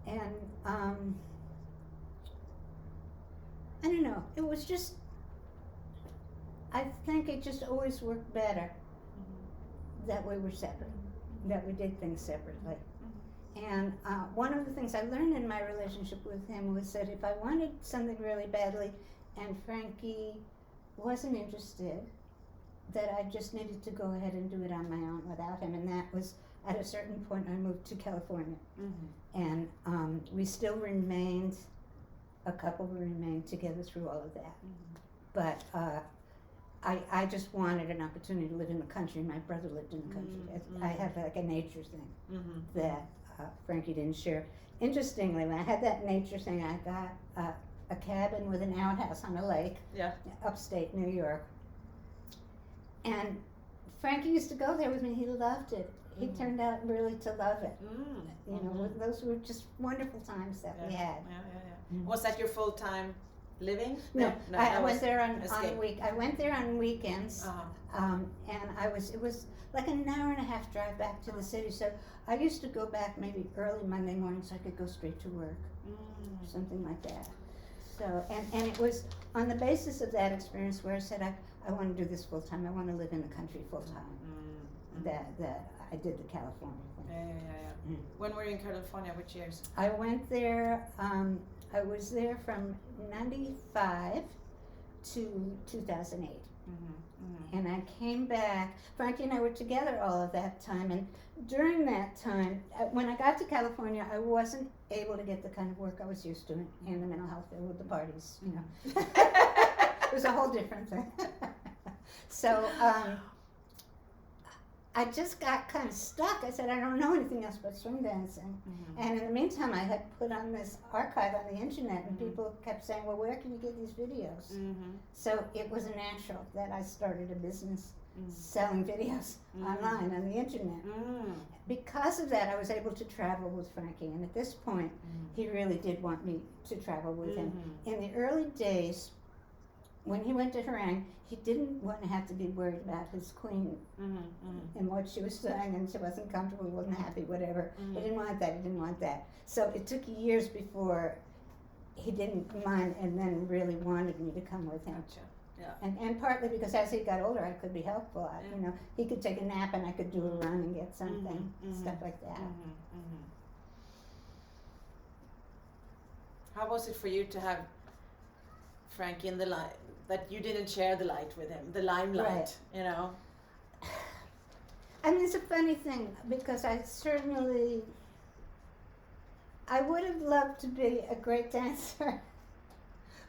And, I don't know, it was just, I think it just always worked better that we were separate, that we did things separately. And one of the things I learned in my relationship with him was that if I wanted something really badly and Frankie wasn't interested, that I just needed to go ahead and do it on my own without him. And that was, at a certain point, I moved to California. And we still remained a couple, we remained together through all of that. But I just wanted an opportunity to live in the country. My brother lived in the country. I had like a nature thing that Frankie didn't share. Interestingly, when I had that nature thing, I got a cabin with an outhouse on a lake, upstate New York. And Frankie used to go there with me. He loved it. He turned out really to love it. You know, those were just wonderful times that we had. Was that your full-time living? No, I went there on I went there on weekends, and it was like an hour and a half drive back to the city. So I used to go back maybe early Monday morning so I could go straight to work, or something like that. So and it was on the basis of that experience where I said I want to do this full time. I want to live in the country full time. That I did the California thing. When were you in California? Which years? I went there. I was there from '95 to 2008. And I came back. Frankie and I were together all of that time. And during that time, when I got to California, I wasn't able to get the kind of work I was used to in the mental health field with the parties, you know. It was a whole different thing. So I just got kind of stuck. I said, I don't know anything else but swing dancing. And in the meantime, I had put on this archive on the internet, and people kept saying, well, where can you get these videos? So it was natural that I started a business selling videos online on the internet. Because of that, I was able to travel with Frankie. And at this point, he really did want me to travel with him. In the early days, when he went to Harlem, he didn't want to have to be worried about his queen and what she was saying, and she wasn't comfortable, he wasn't happy, whatever. He didn't want that. So it took years before he didn't mind and then really wanted me to come with him. And partly because as he got older, I could be helpful. You know, he could take a nap and I could do a run and get something, stuff like that. How was it for you to have Frankie in the light, that you didn't share the light with him, the limelight, you know? I mean, it's a funny thing because I would have loved to be a great dancer,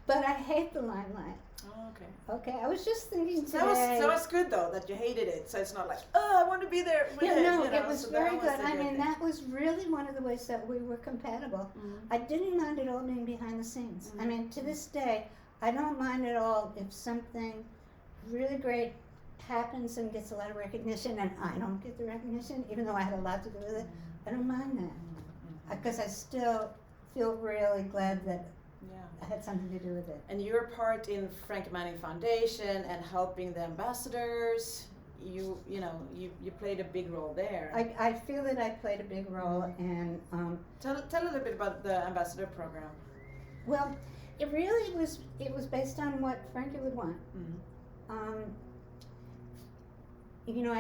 but I hate the limelight. Oh, okay. I was just thinking today. That was good though, that you hated it. So it's not like, oh, I want to be there with it. No, you know? it was very good. I mean, that was really one of the ways that we were compatible. I didn't mind at all being behind the scenes. I mean, to this day, I don't mind at all if something really great happens and gets a lot of recognition and I don't get the recognition, even though I had a lot to do with it. I don't mind that. Because I still feel really glad that I had something to do with it. And your part in Frankie Manning Foundation and helping the ambassadors, you played a big role there. I feel that I played a big role, and tell a little bit about the ambassador program. Well, it was based on what Frankie would want. You know,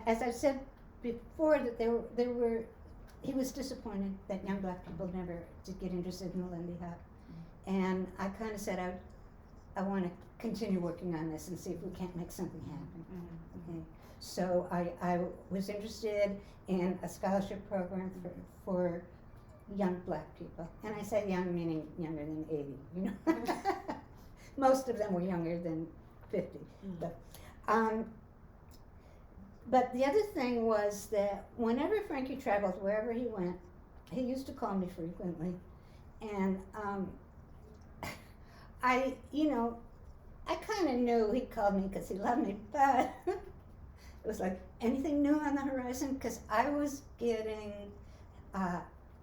as I said before, that he was disappointed that young black people never did get interested in the Lindy Hop. And I kind of said, I want to continue working on this and see if we can't make something happen. Okay. So I was interested in a scholarship program for young black people. And I say young meaning younger than 80, you know. Most of them were younger than 50. Mm. But the other thing was that whenever Frankie traveled, wherever he went, he used to call me frequently. And I kind of knew he called me because he loved me, but it was like, anything new on the horizon? Because I was getting,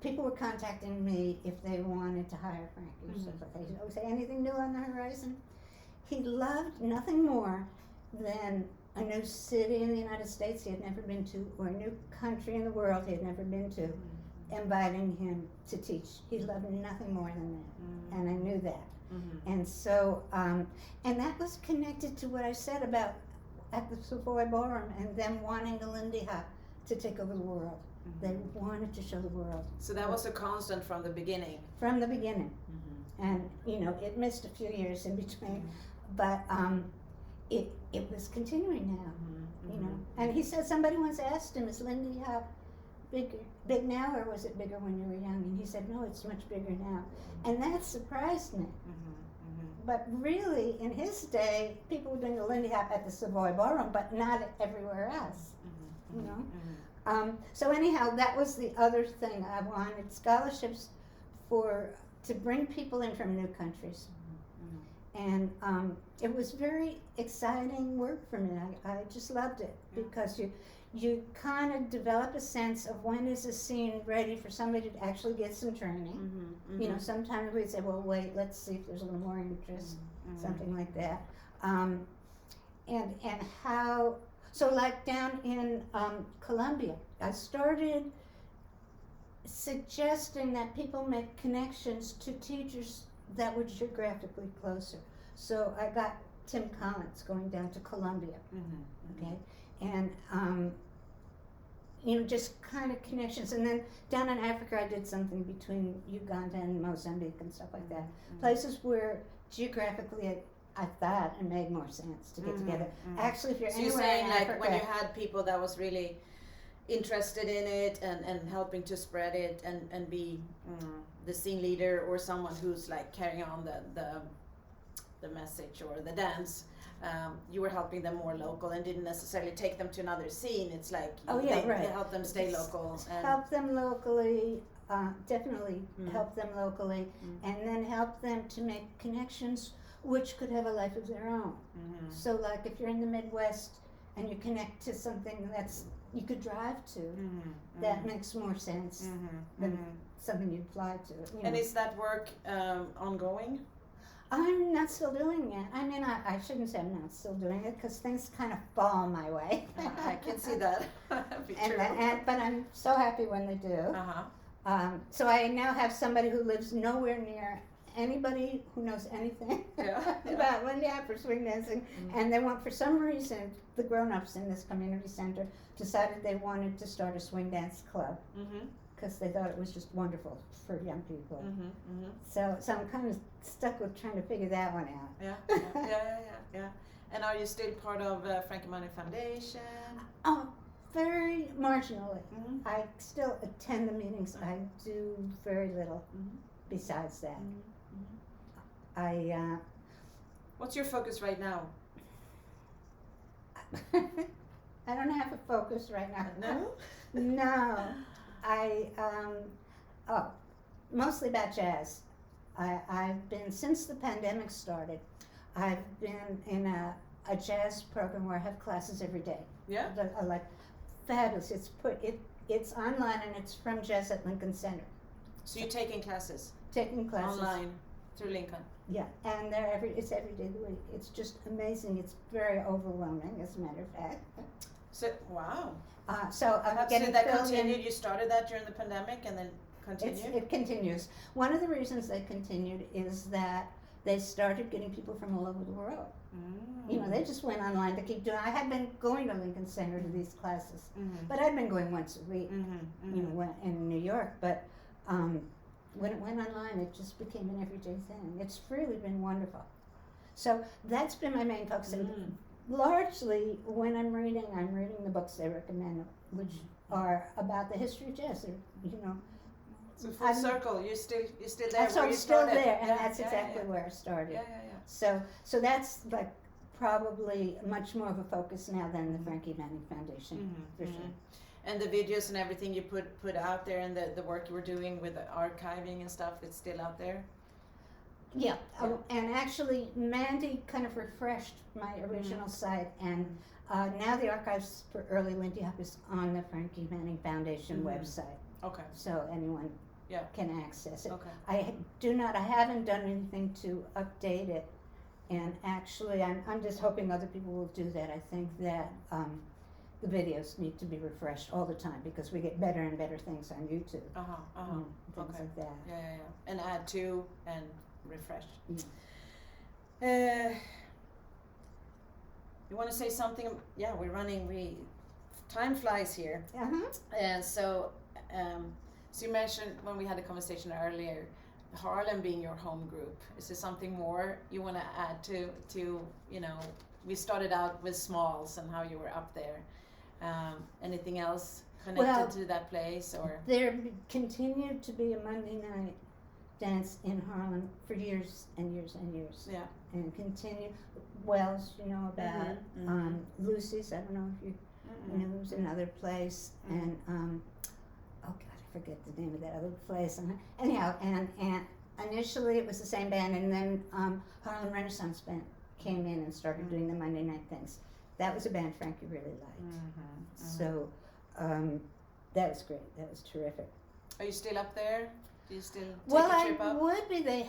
people were contacting me if they wanted to hire Frankie. So they always say, anything new on the horizon? He loved nothing more than a new city in the United States he had never been to, or a new country in the world he had never been to, inviting him to teach. He loved nothing more than that, and I knew that. And so, and that was connected to what I said about at the Savoy Ballroom and them wanting the Lindy Hop to take over the world. They wanted to show the world. So that was a constant from the beginning? From the beginning. And, it missed a few years in between, but it was continuing now, And he said, somebody once asked him, is Lindy Hop big now, or was it bigger when you were young? And he said, no, it's much bigger now. And that surprised me. But really, in his day, people were doing the Lindy Hop at the Savoy Ballroom, but not everywhere else, So anyhow, that was the other thing. I wanted scholarships to bring people in from new countries. And it was very exciting work for me. I just loved it because you kind of develop a sense of when is a scene ready for somebody to actually get some training. Sometimes we'd say, well, wait, let's see if there's a little more interest, something like that. And how, so like down in Columbia, I started suggesting that people make connections to teachers that were geographically closer. So I got Tim Collins going down to Columbia, okay? And, just kind of connections. And then down in Africa, I did something between Uganda and Mozambique and stuff like that. Places where geographically I thought it made more sense to get together. Actually, if you're so anywhere you're saying in like Africa, when you had people that was really interested in it and helping to spread it and be the scene leader or someone who's like carrying on the message or the dance, you were helping them more local and didn't necessarily take them to another scene. It's like they help them stay local. And help them locally, definitely help them locally, and then help them to make connections which could have a life of their own. So like if you're in the Midwest and you connect to something that's you could drive to, that makes more sense than something you'd fly to. And is that work ongoing? I'm not still doing it. I mean, I shouldn't say I'm not still doing it because things kind of fall my way. I can see that. But I'm so happy when they do. So I now have somebody who lives nowhere near anybody who knows anything about Lindy Hop or swing dancing, and they want, for some reason, the grown-ups in this community center decided they wanted to start a swing dance club because they thought it was just wonderful for young people. So I'm kind of stuck with trying to figure that one out. Yeah. And are you still part of Frankie Manning Foundation? Oh, very marginally. I still attend the meetings. I do very little besides that. What's your focus right now? I don't have a focus right now. No? No. Mostly about jazz. I've been, since the pandemic started, I've been in a jazz program where I have classes every day. Yeah? I like, fabulous. It's online and it's from Jazz at Lincoln Center. So you're taking classes? Taking classes. Online through Lincoln? Yeah, and it's every day of the week. It's just amazing. It's very overwhelming, as a matter of fact. So, wow. So I'm getting that filled continued. in. You started that during the pandemic and then continued? It continues. One of the reasons they continued is that they started getting people from all over the world. They just went online to keep doing. I had been going to Lincoln Center to these classes, but I'd been going once a week, in New York. But when it went online, it just became an everyday thing. It's really been wonderful. So that's been my main focus. Largely, when I'm reading the books they recommend, which are about the history of jazz. So full circle. You're still there. That's where I'm you still started. there, and that's exactly where I started. Yeah. So that's like probably much more of a focus now than the Frankie Manning Foundation, for sure. And the videos and everything you put out there, and the work you were doing with the archiving and stuff, it's still out there? Yeah. And actually Mandy kind of refreshed my original site, and now the archives for early Lindy Hop is on the Frankie Manning Foundation website. Okay. So anyone can access it. Okay. I haven't done anything to update it, and actually I'm just hoping other people will do that. I think that the videos need to be refreshed all the time because we get better and better things on YouTube. Things like that. Yeah. And add to and refresh. You want to say something? Yeah, we're running. Time flies here. And so you mentioned when we had a conversation earlier, Harlem being your home group. Is there something more you want to add to we started out with Smalls and how you were up there. Anything else connected to that place? Or there continued to be a Monday night dance in Harlem for years and years and years. Yeah. And continue. Wells, you know about. Lucy's, I don't know if you know, it was another place. And oh God, I forget the name of that other place. And anyhow, and initially it was the same band, and then Harlem Renaissance Band came in and started doing the Monday night things. That was a band Frankie really liked. So that was great. That was terrific. Are you still up there? Do you still take a trip up? I would be. They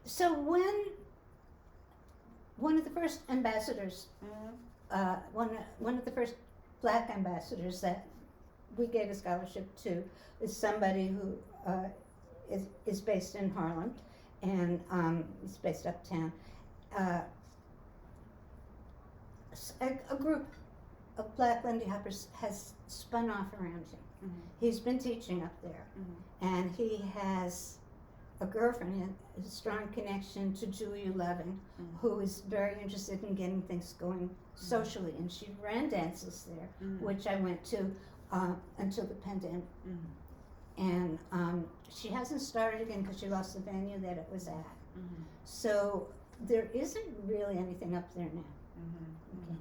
so when one of the first ambassadors, one of the first black ambassadors that we gave a scholarship to is somebody who is based in Harlem, and is based uptown. A group of black Lindy Hoppers has spun off around him. He's been teaching up there, and he has a girlfriend, a strong connection to Judy who is very interested in getting things going socially, and she ran dances there, which I went to until the pandemic. And she hasn't started again because she lost the venue that it was at. So there isn't really anything up there now. Okay.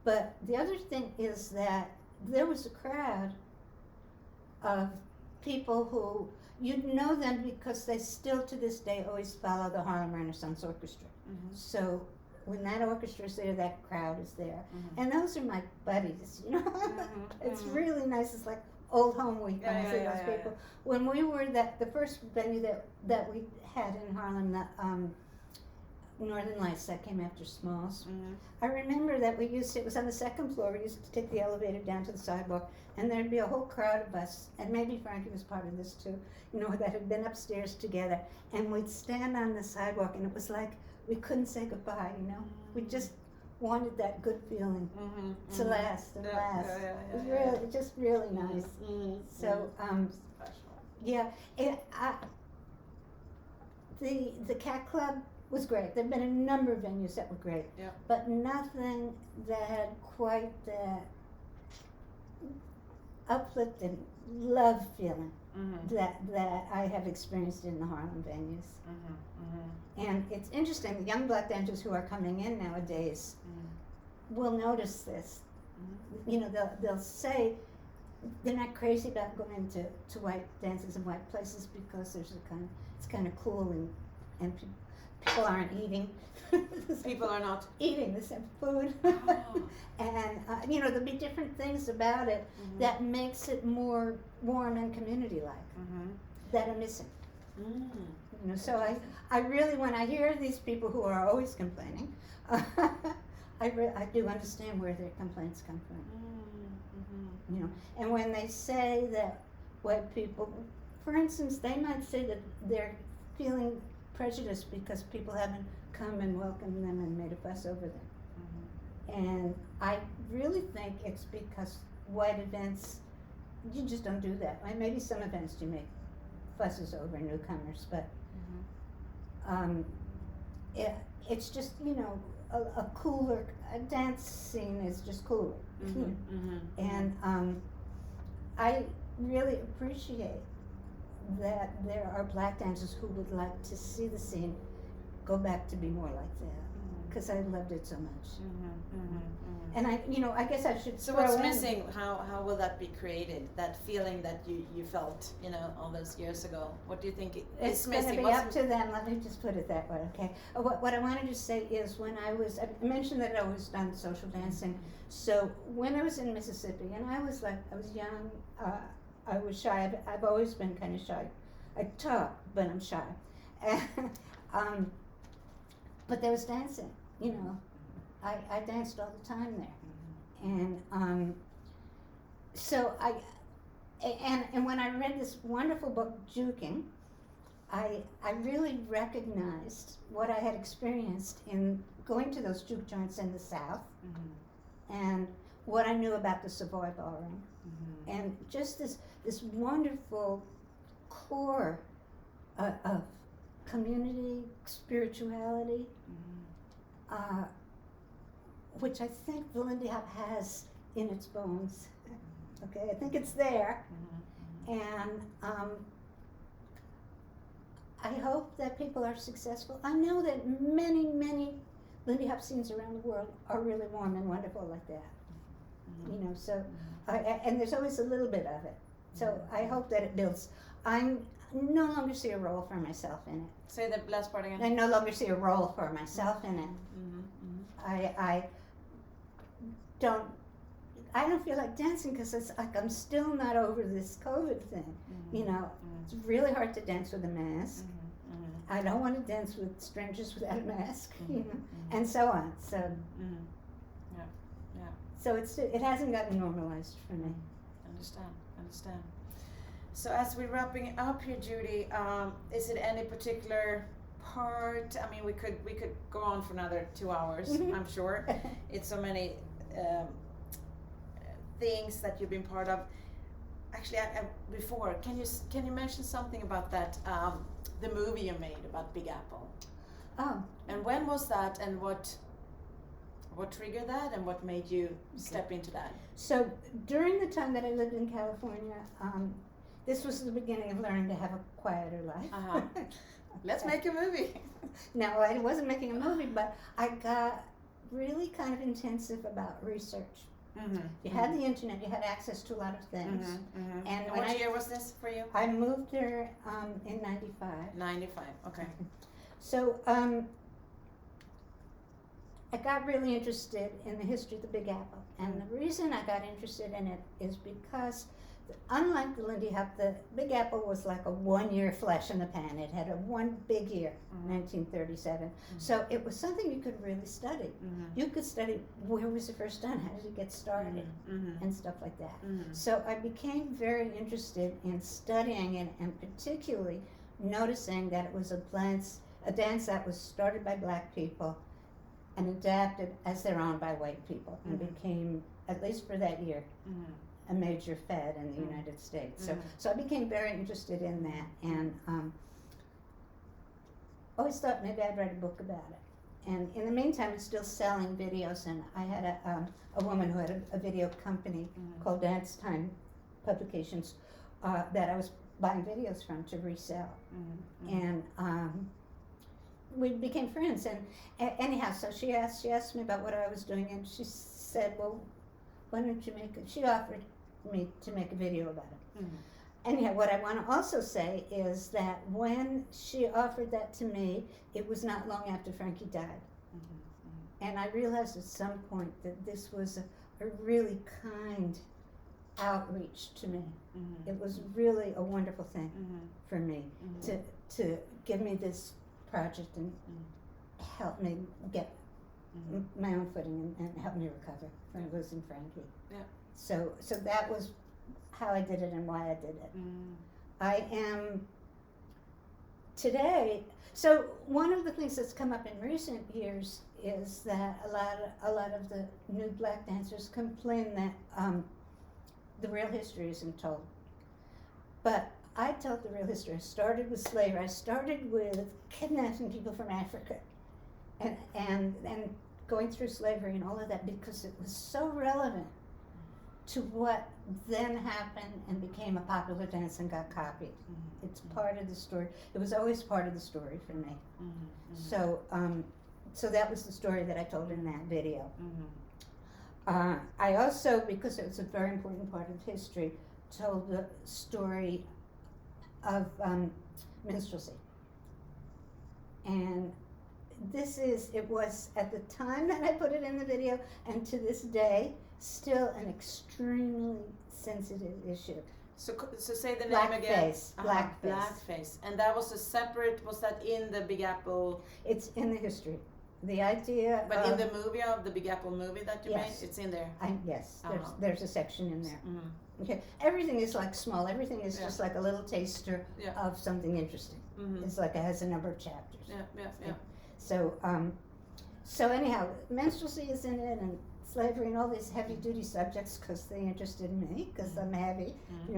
But the other thing is that there was a crowd of people who you'd know them because they still to this day always follow the Harlem Renaissance Orchestra. So when that orchestra is there, that crowd is there. And those are my buddies, you know. It's really nice. It's like old home week when I see those people. When we were the first venue that we had in Harlem, the Northern Lights, that came after Smalls. I remember that it was on the second floor. We used to take the elevator down to the sidewalk, and there'd be a whole crowd of us, and maybe Frankie was part of this too, that had been upstairs together, and we'd stand on the sidewalk, and it was like we couldn't say goodbye, We just wanted that good feeling to last and last. It was really, just really nice. So, the Cat Club was great. There have been a number of venues that were great, but nothing that had quite that uplifting love feeling that I have experienced in the Harlem venues. And it's interesting, the young black dancers who are coming in nowadays will notice this. They'll say they're not crazy about going to white dances in white places because there's it's kind of cool and people aren't eating. People are not eating the same food. And there'll be different things about it that makes it more warm and community-like that are missing. So I really, when I hear these people who are always complaining, I do understand where their complaints come from. And when they say that white people, for instance, they might say that they're feeling prejudiced because people haven't come and welcomed them and made a fuss over them. And I really think it's because white events, you just don't do that. Maybe some events you make fusses over newcomers, but it's just, a cooler, a dance scene is just cooler. And I really appreciate that there are black dancers who would like to see the scene go back to be more like that, because I loved it so much. And I guess I should. So what's missing? How will that be created? That feeling that you felt, all those years ago. What do you think it's is missing? It's going to be up to them. Let me just put it that way, okay? What I wanted to say is I mentioned that I was done social dancing. So when I was in Mississippi, and I was young, I was shy. I've always been kind of shy. I talk, but I'm shy. But there was dancing, I danced all the time there. And so and when I read this wonderful book, Juking, I really recognized what I had experienced in going to those juke joints in the South, and what I knew about the Savoy ballroom, and just this wonderful core of community, spirituality, which I think the Lindy Hop has in its bones. Okay, I think it's there. And I hope that people are successful. I know that many, many Lindy Hop scenes around the world are really warm and wonderful like that. So, and there's always a little bit of it. So I hope that it builds. I no longer see a role for myself in it. Say the last part again. I no longer see a role for myself in it. I don't feel like dancing because it's like I'm still not over this COVID thing. It's really hard to dance with a mask. I don't want to dance with strangers without a mask, and so on. So, so it hasn't gotten normalized for me. Understand. So as we're wrapping up here, Judy, is it any particular part? I mean, we could go on for another 2 hours. I'm sure. It's so many things that you've been part of. Actually, before, can you mention something about that? The movie you made about Big Apple. Oh. And when was that? And what triggered that? And what made you step into that? So during the time that I lived in California, this was the beginning of learning to have a quieter life. Let's make a movie. No, I wasn't making a movie, but I got really kind of intensive about research. You had the internet, you had access to a lot of things. And what year was this for you? I moved there in 95. 95, okay. So I got really interested in the history of the Big Apple. And the reason I got interested in it is because, unlike the Lindy Hop, the Big Apple was like a 1 year flash in the pan. It had one big year, 1937. So it was something you could really study. You could study where was it first done, how did it get started, and stuff like that. So I became very interested in studying it, and particularly noticing that it was a dance that was started by black people and adapted as their own by white people, and became, at least for that year, a major fad in the United States. So I became very interested in that, and always thought maybe I'd write a book about it. And in the meantime, it's still selling videos, and I had a woman who had a video company called Dance Time Publications that I was buying videos from to resell. And we became friends, and anyhow, so she asked me about what I was doing, and she said, well, why don't you she offered me to make a video about it. Anyhow, what I want to also say is that when she offered that to me, it was not long after Frankie died. And I realized at some point that this was a really kind outreach to me. It was really a wonderful thing for me to give me this project and help me get my own footing and help me recover from losing Frankie. So that was how I did it and why I did it. I am today. So one of the things that's come up in recent years is that a lot of the new black dancers complain that the real history isn't told. But I told the real history. I started with slavery. I started with kidnapping people from Africa, and going through slavery and all of that, because it was so relevant to what then happened and became a popular dance and got copied. It's part of the story. It was always part of the story for me. So, so that was the story that I told in that video. I also, because it was a very important part of history, told the story of minstrelsy. And it was at the time that I put it in the video, and to this day, still an extremely sensitive issue. So say the name again. Blackface. Blackface. And that was a separate, was that in the Big Apple? It's in the history. The idea But in the movie, of the Big Apple movie that you made, it's in there? Yes, there's a section in there. Okay, everything is like small, everything is just like a little taster of something interesting. It's like it has a number of chapters. So, so anyhow, minstrelsy is in it, and slavery and all these heavy duty subjects because they interested me because I'm heavy, you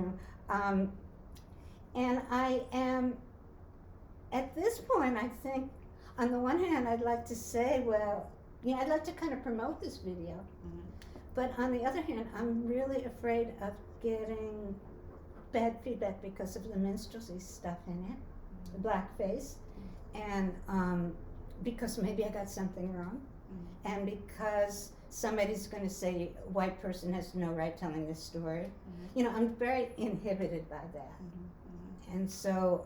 know. And I am, at this point, I think, on the one hand, I'd like to say, well, I'd like to kind of promote this video. But on the other hand, I'm really afraid of getting bad feedback because of the minstrelsy stuff in it, the blackface, and because maybe I got something wrong, and because somebody's going to say white person has no right telling this story. I'm very inhibited by that, and so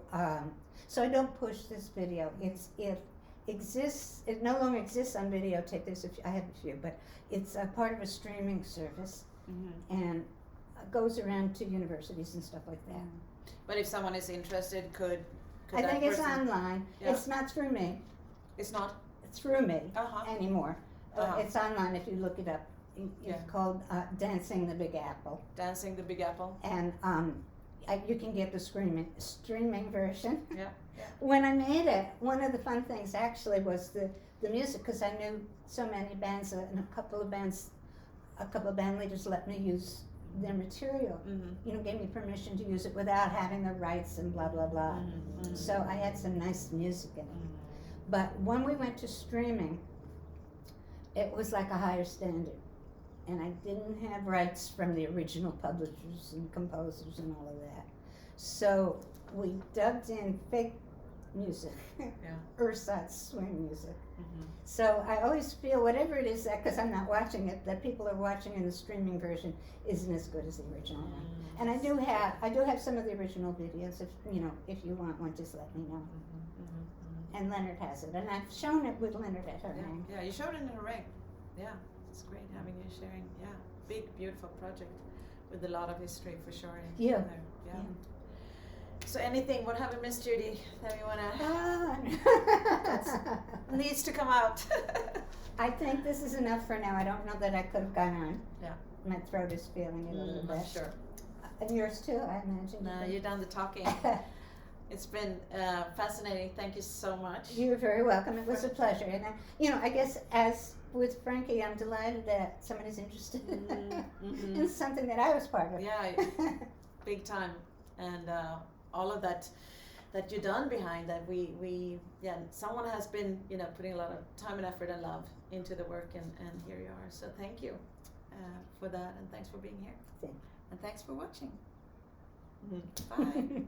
so I don't push this video. It exists. It no longer exists on videotape. I have a few, but it's a part of a streaming service, and goes around to universities and stuff like that. But if someone is interested, could I think it's online. Yeah. It's not through me. It's not through me anymore. It's online if you look it up. It's called Dancing the Big Apple. Dancing the Big Apple. And you can get the streaming version. Yeah. When I made it, one of the fun things actually was the music, because I knew so many bands, and a couple of band leaders let me use their material. Gave me permission to use it without having the rights and blah blah blah. So I had some nice music in it. But when we went to streaming, it was like a higher standard, and I didn't have rights from the original publishers and composers and all of that. So we dubbed in fake music, ersatz swing music. So I always feel whatever it is that, because I'm not watching it, that people are watching in the streaming version isn't as good as the original one. And I do have some of the original videos. If you want one, just let me know. And Leonard has it, and I've shown it with Leonard at her ring. Yeah, you showed it in her ring. Yeah, it's great having you sharing. Yeah, big, beautiful project with a lot of history for sure. In there. Yeah. So anything, what have we missed, Judy, that we want to, needs to come out? I think this is enough for now. I don't know that I could have gone on. Yeah. My throat is feeling it a little bit. Sure. And yours too, I imagine. No, you've done the talking. It's been fascinating. Thank you so much. You're very welcome. It was a pleasure. And I guess as with Frankie, I'm delighted that somebody's interested in something that I was part of. Yeah, big time. And all of that you've done behind that, someone has been putting a lot of time and effort and love into the work, and here you are. So thank you for that, and thanks for being here. And thanks for watching. Bye.